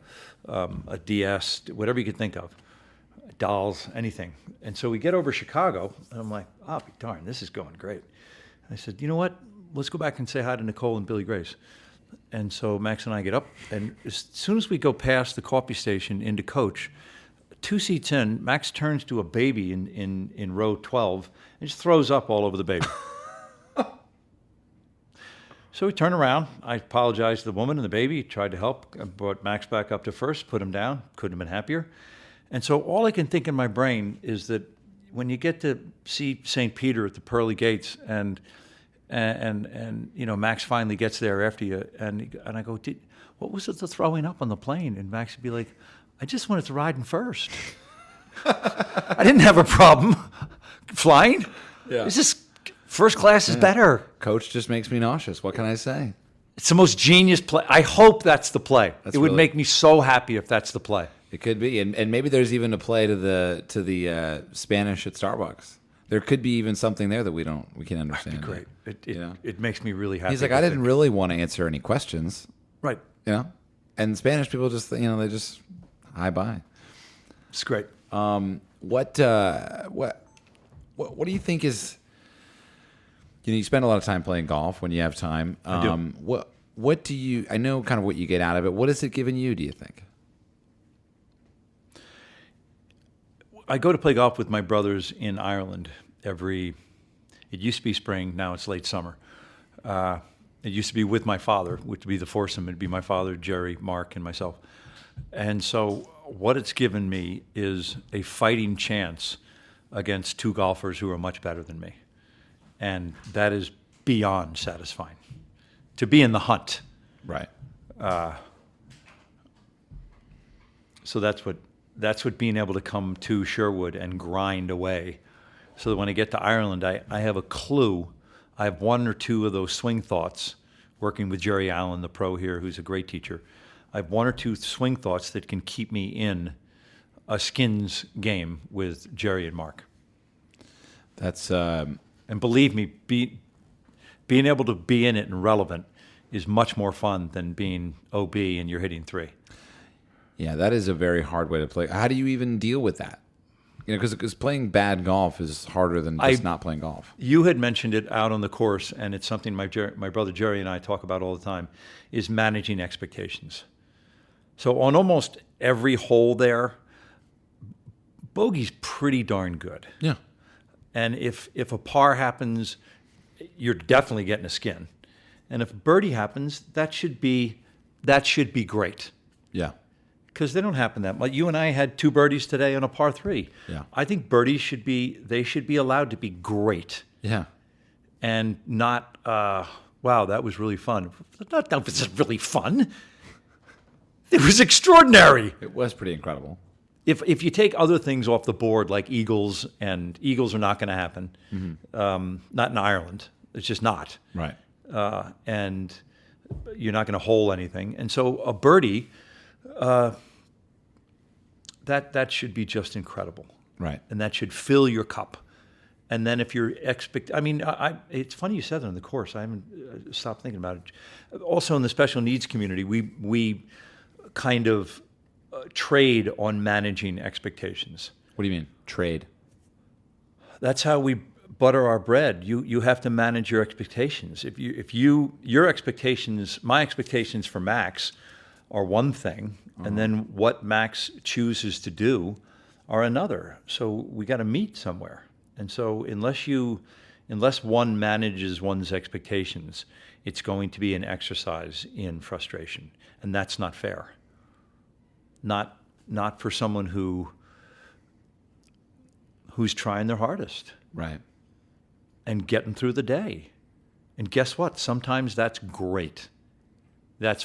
a DS, whatever you could think of, dolls, anything. And so we get over Chicago, and I'm like, oh, darn, this is going great. And I said, you know what? Let's go back and say hi to Nicole and Billy Grace. And so Max and I get up, and as soon as we go past the coffee station into coach, 2 seats in, Max turns to a baby in row 12 and just throws up all over the baby. So we turn around. I apologized to the woman and the baby, tried to help. I brought Max back up to first, put him down. Couldn't have been happier. And so all I can think in my brain is that when you get to see St. Peter at the pearly gates, and you know, Max finally gets there after you, and I go, what was it, the throwing up on the plane? And Max would be like, I just wanted to ride in first. I didn't have a problem flying. Yeah. It's just first class is better. Coach just makes me nauseous. What can I say? It's the most genius play. I hope that's the play. It would make me so happy if that's the play. It could be, and maybe there's even a play to the Spanish at Starbucks. There could be even something there that we can understand. That'd be great. It makes me really happy. He's like, I didn't really want to answer any questions. Right. You know? And Spanish people just, you know, they just hi bye. It's great. What do you think is, you know, you spend a lot of time playing golf when you have time. I do. What do you, I know kind of what you get out of it. What has it given you, do you think? I go to play golf with my brothers in Ireland it used to be spring, now it's late summer. It used to be with my father, which would be the foursome. It'd be my father, Jerry, Mark, and myself. And so what it's given me is a fighting chance against two golfers who are much better than me. And that is beyond satisfying. To be in the hunt. Right. So that's what being able to come to Sherwood and grind away. So that when I get to Ireland, I have a clue. I have one or two of those swing thoughts, working with Jerry Allen, the pro here, who's a great teacher. I have one or two swing thoughts that can keep me in a skins game with Jerry and Mark. That's And believe me, being able to be in it and relevant is much more fun than being OB and you're hitting three. yeah, that is a very hard way to play. How do you even deal with that? You know, because playing bad golf is harder than just not playing golf. You had mentioned it out on the course, and it's something my brother Jerry and I talk about all the time, is managing expectations. So on almost every hole there, bogey's pretty darn good. Yeah. And if a par happens, you're definitely getting a skin. And if birdie happens, that should be great. Yeah. Because they don't happen that much. You and I had two birdies today on a par three. Yeah. I think birdies should be allowed to be great Yeah. and not, wow, that was really fun. Not that was really fun. It was extraordinary. It was pretty incredible. If you take other things off the board like eagles, and eagles are not going to happen, not in Ireland. It's just not. Right. And you're not going to hole anything. And so a birdie, that should be just incredible. Right. And that should fill your cup. And then if you're it's funny you said that on the course. I haven't stopped thinking about it. Also in the special needs community, we kind of trade on managing expectations. What do you mean? Trade. That's how we butter our bread. You have to manage your expectations. Your expectations, my expectations for Max are one thing, and then what Max chooses to do are another. So we got to meet somewhere. And so unless one manages one's expectations, it's going to be an exercise in frustration, and that's not fair. Not for someone who's trying their hardest Right. and getting through the day. And guess what? Sometimes that's great. That's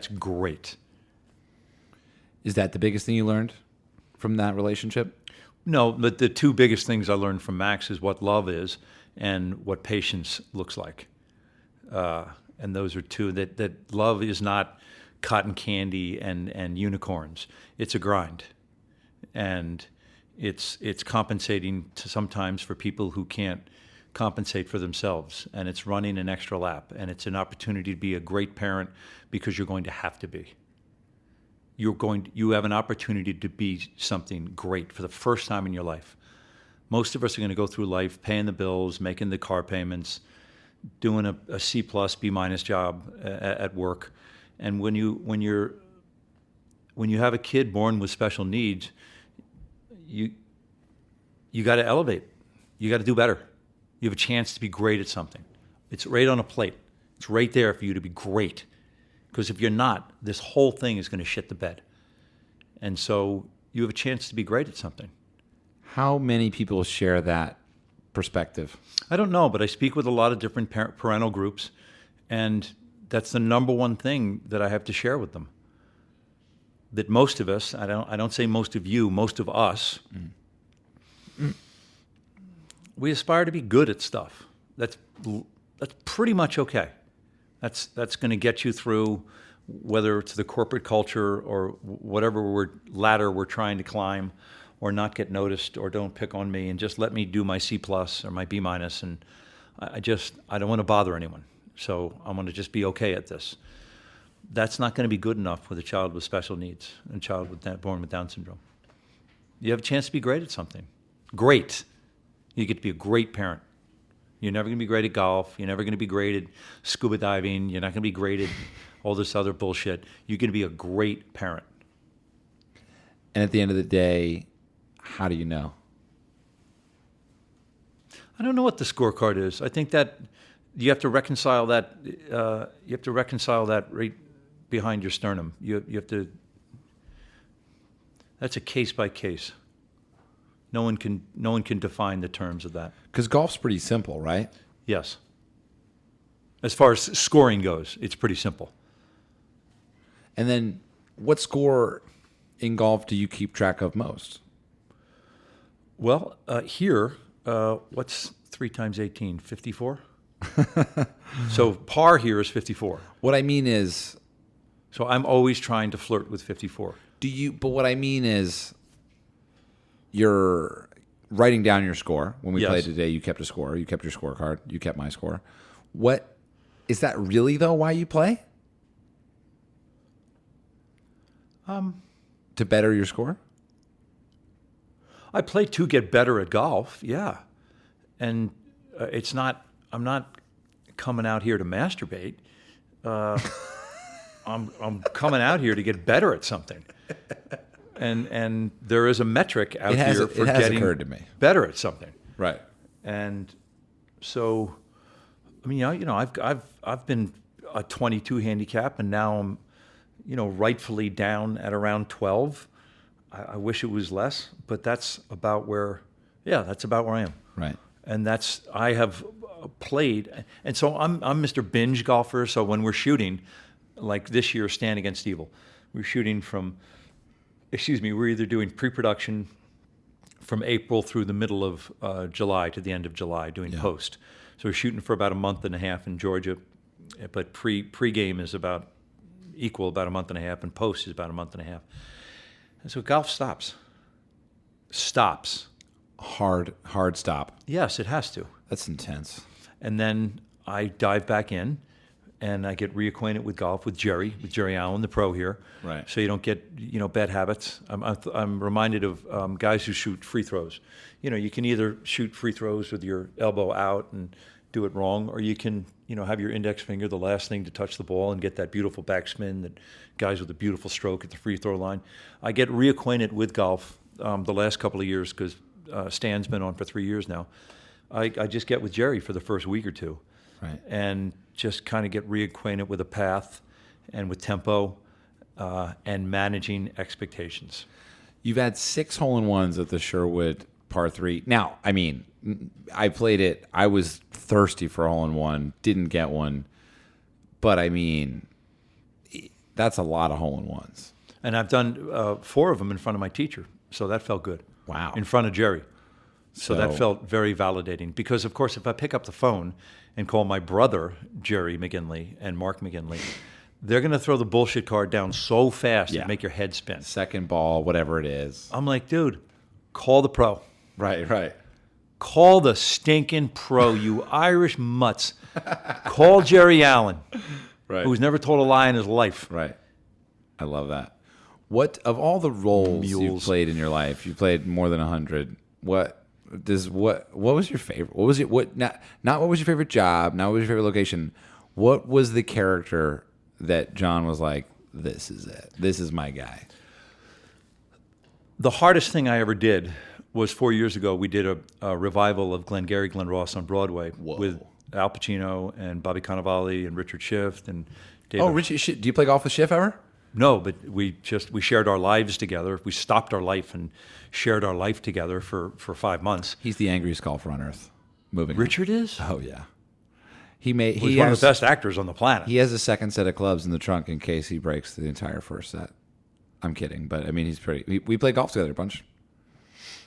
great. Is that the biggest thing you learned from that relationship? No, but the two biggest things I learned from Max is what love is and what patience looks like. And those are two, that love is not cotton candy and unicorns. It's a grind. And it's compensating sometimes for people who can't compensate for themselves. And it's running an extra lap. And it's an opportunity to be a great parent because you're going to have to be. You have an opportunity to be something great for the first time in your life. Most of us are going to go through life paying the bills, making the car payments, doing a C+, B- job at work. And when you have a kid born with special needs, you got to elevate. You got to do better. You have a chance to be great at something. It's right on a plate. It's right there for you to be great. Because if you're not, this whole thing is going to shit the bed. And so you have a chance to be great at something. How many people share that perspective? I don't know, but I speak with a lot of different parental groups, and that's the number one thing that I have to share with them. That most of us, I don't say most of you, most of us, we aspire to be good at stuff. That's pretty much okay. That's going to get you through, whether it's the corporate culture or whatever ladder we're trying to climb, or not get noticed, or don't pick on me, and just let me do my C+ or my B-, and I don't want to bother anyone. So I'm going to just be okay at this. That's not going to be good enough with a child with special needs and a child born with Down syndrome. You have a chance to be great at something. Great. You get to be a great parent. You're never going to be great at golf. You're never going to be great at scuba diving. You're not going to be great at all this other bullshit. You're going to be a great parent. And at the end of the day, How do you know? I don't know what the scorecard is. I think that you have to reconcile that. Right behind your sternum. You have to. That's a case by case. No one can define the terms of that. Because golf's pretty simple, right? Yes. As far as scoring goes, it's pretty simple. And then, what score in golf do you keep track of most? Well, here, what's 3 times 18? 54? So par here is 54. What I mean is, So I'm always trying to flirt with 54. but what I mean is, you're writing down your score. When we Yes. played today, you kept a score. You kept your scorecard. You kept my score. What is that really, though, why you play? To better your score? I play to get better at golf, yeah. And I'm not coming out here to masturbate. I'm coming out here to get better at something. And there is a metric out here for it has getting occurred to me. better at something. Right. And so, I mean, I've been a 22 handicap, and now I'm, rightfully down at around 12. I wish it was less, but that's about where I am. Right. And I have played, and so I'm Mr. Binge golfer. So when we're shooting, like this year, Stand Against Evil, we're shooting we're either doing pre-production from April through the middle of July to the end of July, doing post. So we're shooting for about a month and a half in Georgia, but pre-game is about a month and a half, and post is about a month and a half. And so golf stops. Hard stop. Yes, it has to. That's intense. And then I dive back in, and I get reacquainted with golf with Jerry Allen, the pro here. Right. So you don't get bad habits. I'm reminded of guys who shoot free throws. You can either shoot free throws with your elbow out and do it wrong, or you can have your index finger the last thing to touch the ball and get that beautiful backspin that guys with a beautiful stroke at the free throw line. I get reacquainted with golf the last couple of years because Stan's been on for 3 years now. I just get with Jerry for the first week or two. Right. And just kind of get reacquainted with a path and with tempo and managing expectations. You've had 6 hole-in-ones at the Sherwood par 3. Now, I mean, I played it. I was thirsty for a hole-in-one. Didn't get one. But, I mean, that's a lot of hole-in-ones. And I've done 4 of them in front of my teacher. So that felt good. Wow. In front of Jerry. So that So- felt very validating. Because, of course, if I pick up the phone and call my brother, Jerry McGinley, and Mark McGinley, they're going to throw the bullshit card down so fast Yeah. and make your head spin. Second ball, whatever it is. I'm like, dude, call the pro. Right. Call the stinking pro, you Irish mutts. Call Jerry Allen, Right. who's never told a lie in his life. Right. I love that. What, of all the roles you've Mules. played in your life, you played more than 100. What was your favorite? What was it? Not what was your favorite job? Not what was your favorite location? What was the character that John was like, this is it. This is my guy. The hardest thing I ever did was 4 years ago. We did a revival of Glengarry Glen Ross on Broadway with Al Pacino and Bobby Cannavale and Richard Schiff and David. Oh, Richie, do you play golf with Schiff ever? No, but we shared our lives together. We stopped our life and shared our life together for 5 months. He's the angriest golfer on earth. Moving. Richard is? On. Oh yeah. He's one of the best actors on the planet. He has a second set of clubs in the trunk in case he breaks the entire first set. I'm kidding, but I mean he's pretty. We play golf together a bunch.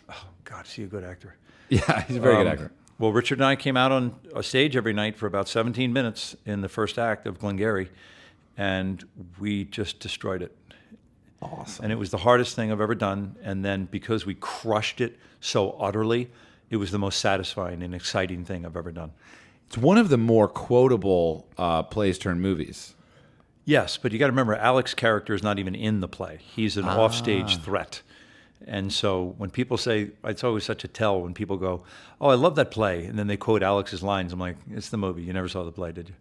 Oh, God, is he a good actor? Yeah, he's a very good actor. Well, Richard and I came out on a stage every night for about 17 minutes in the first act of Glengarry, and we just destroyed it. Awesome. And it was the hardest thing I've ever done. And then because we crushed it so utterly, it was the most satisfying and exciting thing I've ever done. It's one of the more quotable plays turned movies. Yes, but you got to remember, Alex's character is not even in the play. He's an offstage threat. And so when people say, it's always such a tell when people go, oh, I love that play, and then they quote Alex's lines. I'm like, it's the movie. You never saw the play, did you?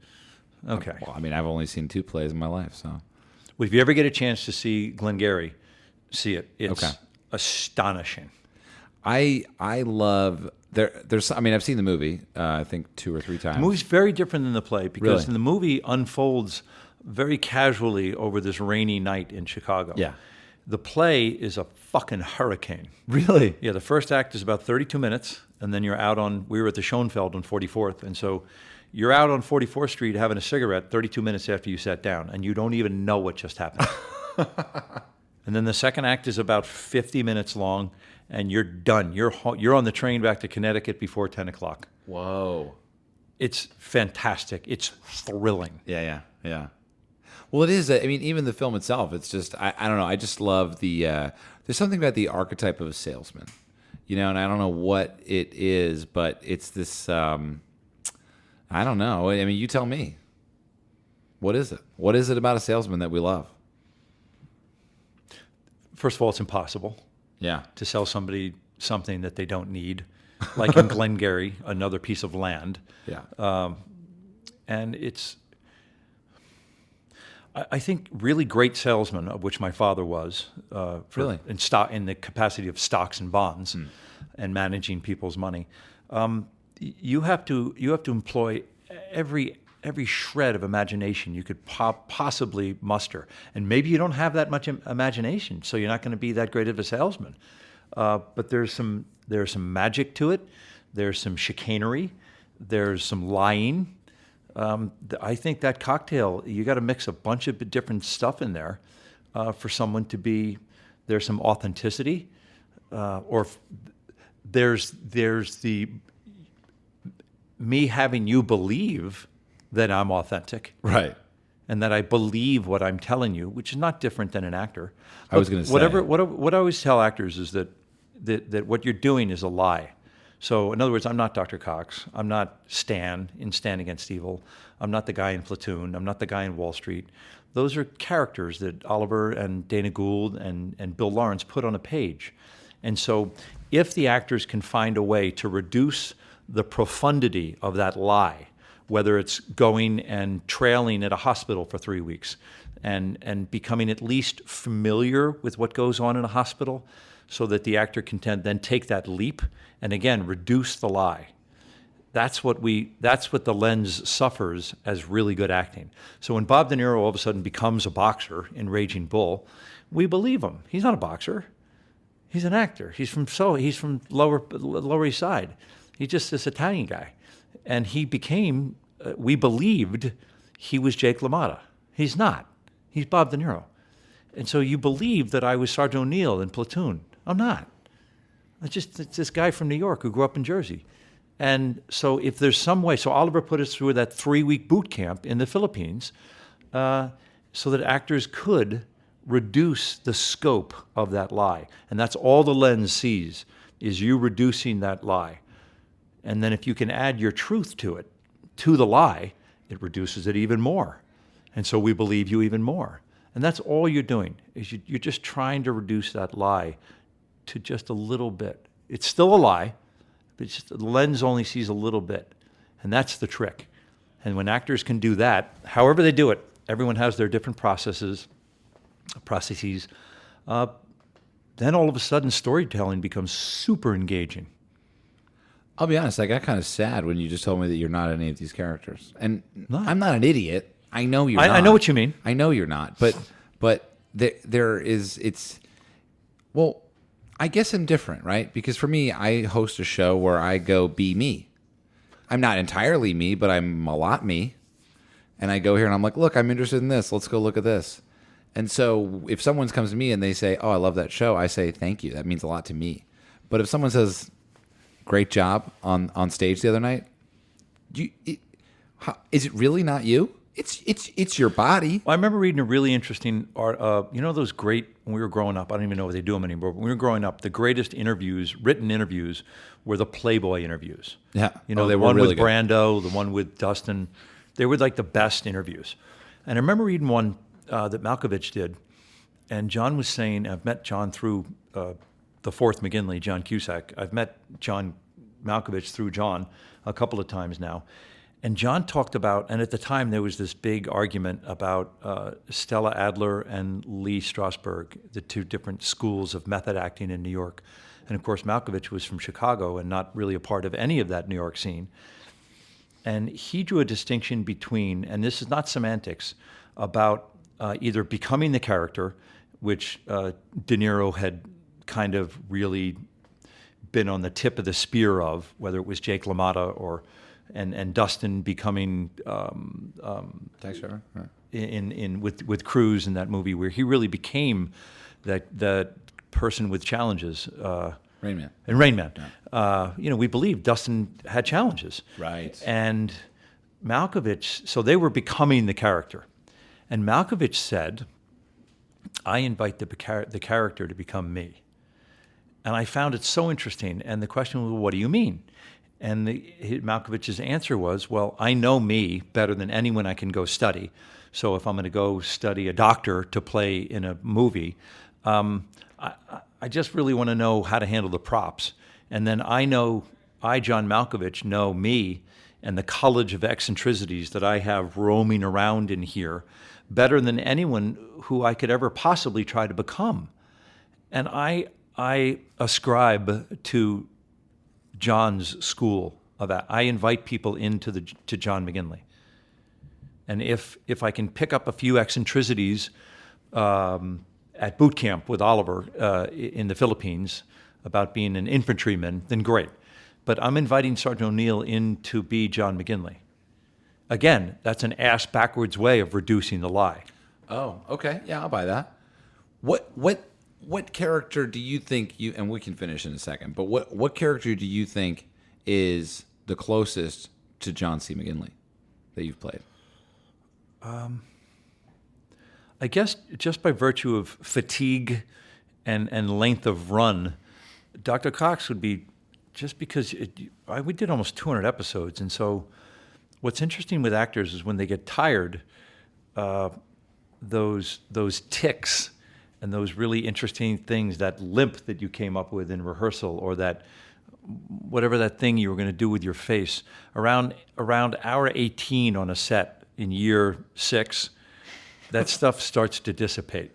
Okay. Well, I mean, I've only seen 2 plays in my life, so. Well, if you ever get a chance to see Glengarry, see it. It's Okay. astonishing. I love there's. I mean, I've seen the movie. I think 2 or 3 times. The movie's very different than the play because Really? the movie unfolds very casually over this rainy night in Chicago. Yeah. The play is a fucking hurricane. Really? Yeah, the first act is about 32 minutes, and then you're out on, we were at the Schoenfeld on 44th, and so you're out on 44th Street having a cigarette 32 minutes after you sat down, and you don't even know what just happened. And then the second act is about 50 minutes long, and you're done. You're on the train back to Connecticut before 10 o'clock. Whoa. It's fantastic. It's thrilling. Yeah. Well, it is. I mean, even the film itself. It's just. I don't know. I just love the. There's something about the archetype of a salesman, and I don't know what it is, but it's this. I don't know. I mean, you tell me. What is it? What is it about a salesman that we love? First of all, it's impossible Yeah. to sell somebody something that they don't need, like in Glengarry, another piece of land. Yeah. And it's, I think, really great salesmen, of which my father was, Really? in the capacity of stocks and bonds, and managing people's money. You have to employ every shred of imagination you could possibly muster, and maybe you don't have that much imagination, so you're not going to be that great of a salesman. But there's some magic to it. There's some chicanery. There's some lying. I think that cocktail, you got to mix a bunch of different stuff in there for someone to be. There's some authenticity, there's the me having you believe that I'm authentic, Right. and that I believe what I'm telling you, which is not different than an actor. I was gonna say. What I always tell actors is that what you're doing is a lie. So, in other words, I'm not Dr. Cox. I'm not Stan in Stan Against Evil. I'm not the guy in Platoon. I'm not the guy in Wall Street. Those are characters that Oliver and Dana Gould and Bill Lawrence put on a page. And so if the actors can find a way to reduce the profundity of that lie, whether it's going and trailing at a hospital for 3 weeks and becoming at least familiar with what goes on in a hospital so that the actor can then take that leap and again reduce the lie. That's what the lens suffers as really good acting. So when Bob De Niro all of a sudden becomes a boxer in Raging Bull, we believe him. He's not a boxer. He's an actor. He's from Lower East Side. He's just this Italian guy. And he became, we believed he was Jake LaMotta. He's not. He's Bob De Niro. And so you believe that I was Sergeant O'Neill in Platoon. I'm not. It's this guy from New York who grew up in Jersey. And so if there's some way, so Oliver put us through that 3-week boot camp in the Philippines so that actors could reduce the scope of that lie. And that's all the lens sees, is you reducing that lie. And then if you can add your truth to it, to the lie, it reduces it even more. And so we believe you even more. And that's all you're doing, is you're just trying to reduce that lie to just a little bit. It's still a lie, but it's just, the lens only sees a little bit. And that's the trick. And when actors can do that, however they do it, everyone has their different processes. Then all of a sudden storytelling becomes super engaging. I'll be honest, I got kind of sad when you just told me that you're not any of these characters. And No. I'm not an idiot. I know you're not. I know what you mean. I know you're not. But there is, it's, well, I guess I'm different, right? Because for me, I host a show where I go be me. I'm not entirely me, but I'm a lot me. And I go here and I'm like, look, I'm interested in this. Let's go look at this. And so if someone comes to me and they say, oh, I love that show, I say, thank you. That means a lot to me. But if someone says, great job on stage the other night, is it really not you? It's your body. Well, I remember reading a really interesting art. Those great, when we were growing up, I don't even know if they do them anymore, but when we were growing up, the greatest interviews, written interviews, were the Playboy interviews. Yeah. You know, they the were one really with good. Brando, the one with Dustin. They were like the best interviews. And I remember reading one that Malkovich did, and John was saying, I've met John through the fourth McGinley, John Cusack. I've met John Malkovich through John a couple of times now. And John talked about, and at the time there was this big argument about Stella Adler and Lee Strasberg, the two different schools of method acting in New York. And of course, Malkovich was from Chicago and not really a part of any of that New York scene. And he drew a distinction between, and this is not semantics, about either becoming the character, which De Niro had kind of really been on the tip of the spear of, whether it was Jake LaMotta or and Dustin becoming Thanks, Trevor. Right. in with Cruise in that movie, where he really became that person with challenges. Rain Man. And Rain Man. Yeah. We believe Dustin had challenges. Right. And Malkovich, so they were becoming the character. And Malkovich said, I invite the character to become me. And I found it so interesting. And the question was, well, what do you mean? And Malkovich's answer was, well, I know me better than anyone I can go study. So if I'm going to go study a doctor to play in a movie, I just really want to know how to handle the props. And then John Malkovich, know me and the college of eccentricities that I have roaming around in here better than anyone who I could ever possibly try to become. And I ascribe to John's school of that. I invite people to John McGinley. And if I can pick up a few eccentricities at boot camp with Oliver in the Philippines about being an infantryman, then great. But I'm inviting Sergeant O'Neill in to be John McGinley. Again, that's an ass-backwards way of reducing the lie. Oh, okay. Yeah, I'll buy that. What character do you think and we can finish in a second, but what character do you think is the closest to John C. McGinley that you've played? I guess just by virtue of fatigue and length of run, Dr. Cox would be, just because we did almost 200 episodes, and so what's interesting with actors is when they get tired, those tics and those really interesting things, that limp that you came up with in rehearsal, or that whatever that thing you were going to do with your face, around hour 18 on a set in year 6, that stuff starts to dissipate.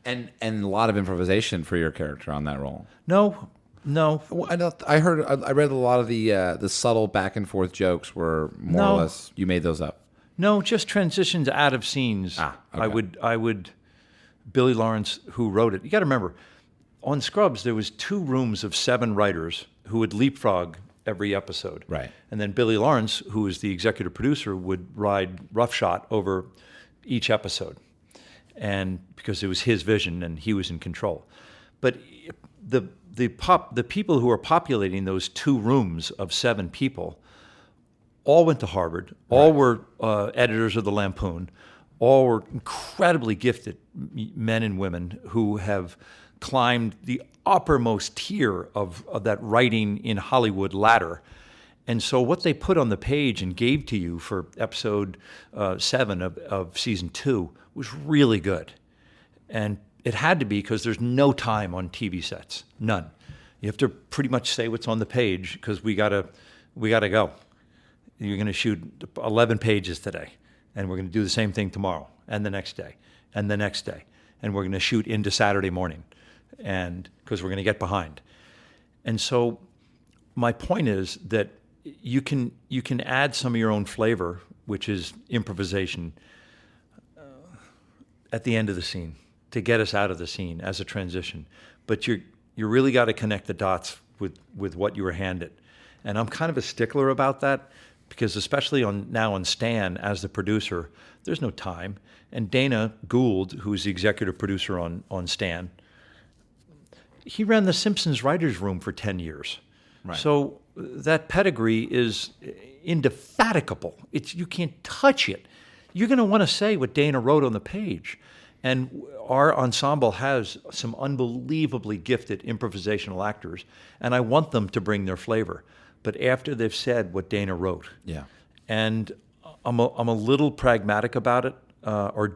And a lot of improvisation for your character on that role. No. Well, I read a lot of the subtle back and forth jokes were more or less you made those up. No, just transitions out of scenes. Okay. I would Billy Lawrence, who wrote it. You got to remember, on Scrubs there was 2 rooms of 7 writers who would leapfrog every episode. Right. And then Billy Lawrence, who was the executive producer, would ride roughshod over each episode, and because it was his vision and he was in control. But the people who are populating those 2 rooms of 7 people all went to Harvard, all were editors of the Lampoon, all were incredibly gifted men and women who have climbed the uppermost tier of that writing in Hollywood ladder. And so what they put on the page and gave to you for episode 7 of season 2 was really good. And it had to be, because there's no time on TV sets, none. You have to pretty much say what's on the page, because we gotta go. You're going to shoot 11 pages today, and we're going to do the same thing tomorrow, and the next day, and the next day, and we're going to shoot into Saturday morning, and because we're going to get behind. And so my point is that you can add some of your own flavor, which is improvisation, at the end of the scene to get us out of the scene as a transition. But you really got to connect the dots with what you were handed. And I'm kind of a stickler about that, because especially on Stan as the producer, there's no time. And Dana Gould, who's the executive producer on Stan, he ran the Simpsons writers' room for 10 years. Right. So that pedigree is indefatigable. You can't touch it. You're going to want to say what Dana wrote on the page. And our ensemble has some unbelievably gifted improvisational actors, and I want them to bring their flavor. But after they've said what Dana wrote, Yeah. and I'm a little pragmatic about it,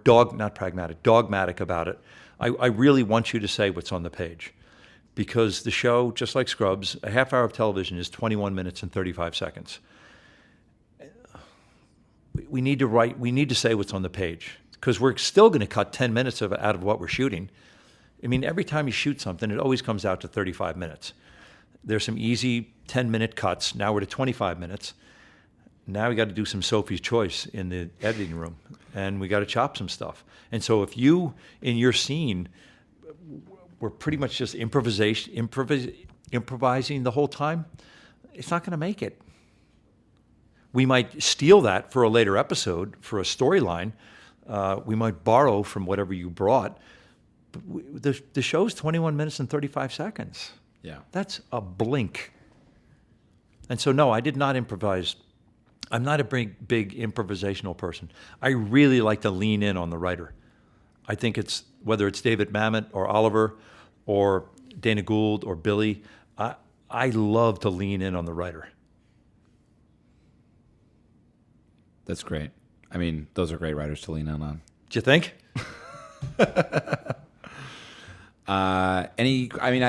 dogmatic about it. I really want you to say what's on the page, because the show, just like Scrubs, a half hour of television is 21 minutes and 35 seconds. we need to write. We need to say what's on the page because we're still going to cut 10 minutes out of what we're shooting. I mean, every time you shoot something, it always comes out to 35 minutes. There's some easy 10-minute cuts. Now we're to 25 minutes. Now we got to do some Sophie's Choice in the editing room, and we got to chop some stuff. And so if you, in your scene, we're pretty much just improvising the whole time, it's not going to make it. We might steal that for a later episode, for a storyline. We might borrow from whatever you brought. But the show's 21 minutes and 35 seconds. Yeah. That's a blink. And so, no, I did not improvise. I'm not a big improvisational person. I really like to lean in on the writer. I think it's, whether it's David Mamet or Oliver or Dana Gould or Billy, I love to lean in on the writer. That's great. I mean, those are great writers to lean in on. Do you think? I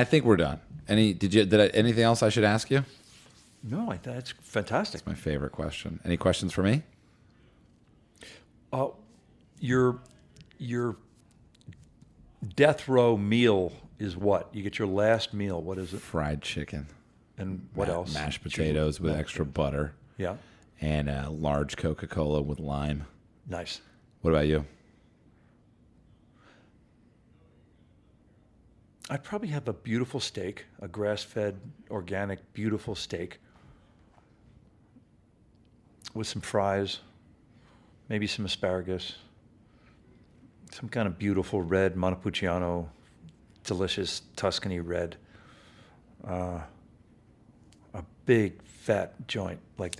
think we're done. Anything else I should ask you? No, that's fantastic. That's my favorite question. Any questions for me? Your death row meal is what? You get your last meal. What is it? Fried chicken. And what else? Mashed potatoes with extra butter. Yeah. And a large Coca-Cola with lime. Nice. What about you? I'd probably have a beautiful steak, a grass-fed, organic, beautiful steak with some fries, maybe some asparagus, some kind of beautiful red Montepulciano, delicious Tuscany red, a big fat joint like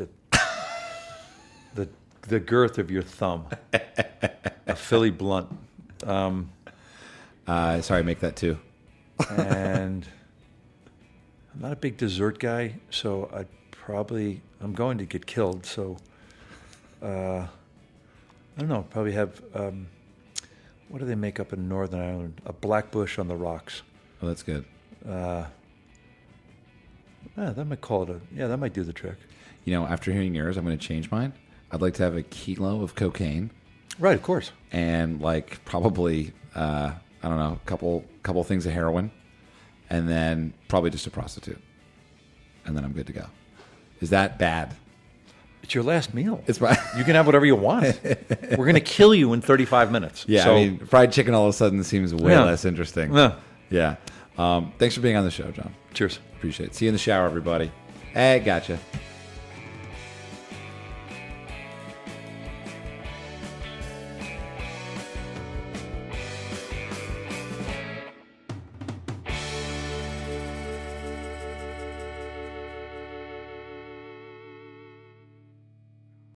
the girth of your thumb, a Philly blunt. Sorry, make that too. And I'm not a big dessert guy, so I'm going to get killed. So I don't know. Probably have what do they make up in Northern Ireland? A black bush on the rocks. Oh, that's good. That might call it that might do the trick. You know, after hearing yours, I'm going to change mine. I'd like to have a kilo of cocaine. Right, of course. And probably I don't know, a couple things of heroin, and then probably just a prostitute, and then I'm good to go. Is that bad? It's your last meal. It's my You can have whatever you want. We're going to kill you in 35 minutes. Yeah, so, I mean, fried chicken all of a sudden seems way less interesting. Yeah. Yeah. Thanks for being on the show, John. Cheers. Appreciate it. See you in the shower, everybody. Hey, gotcha.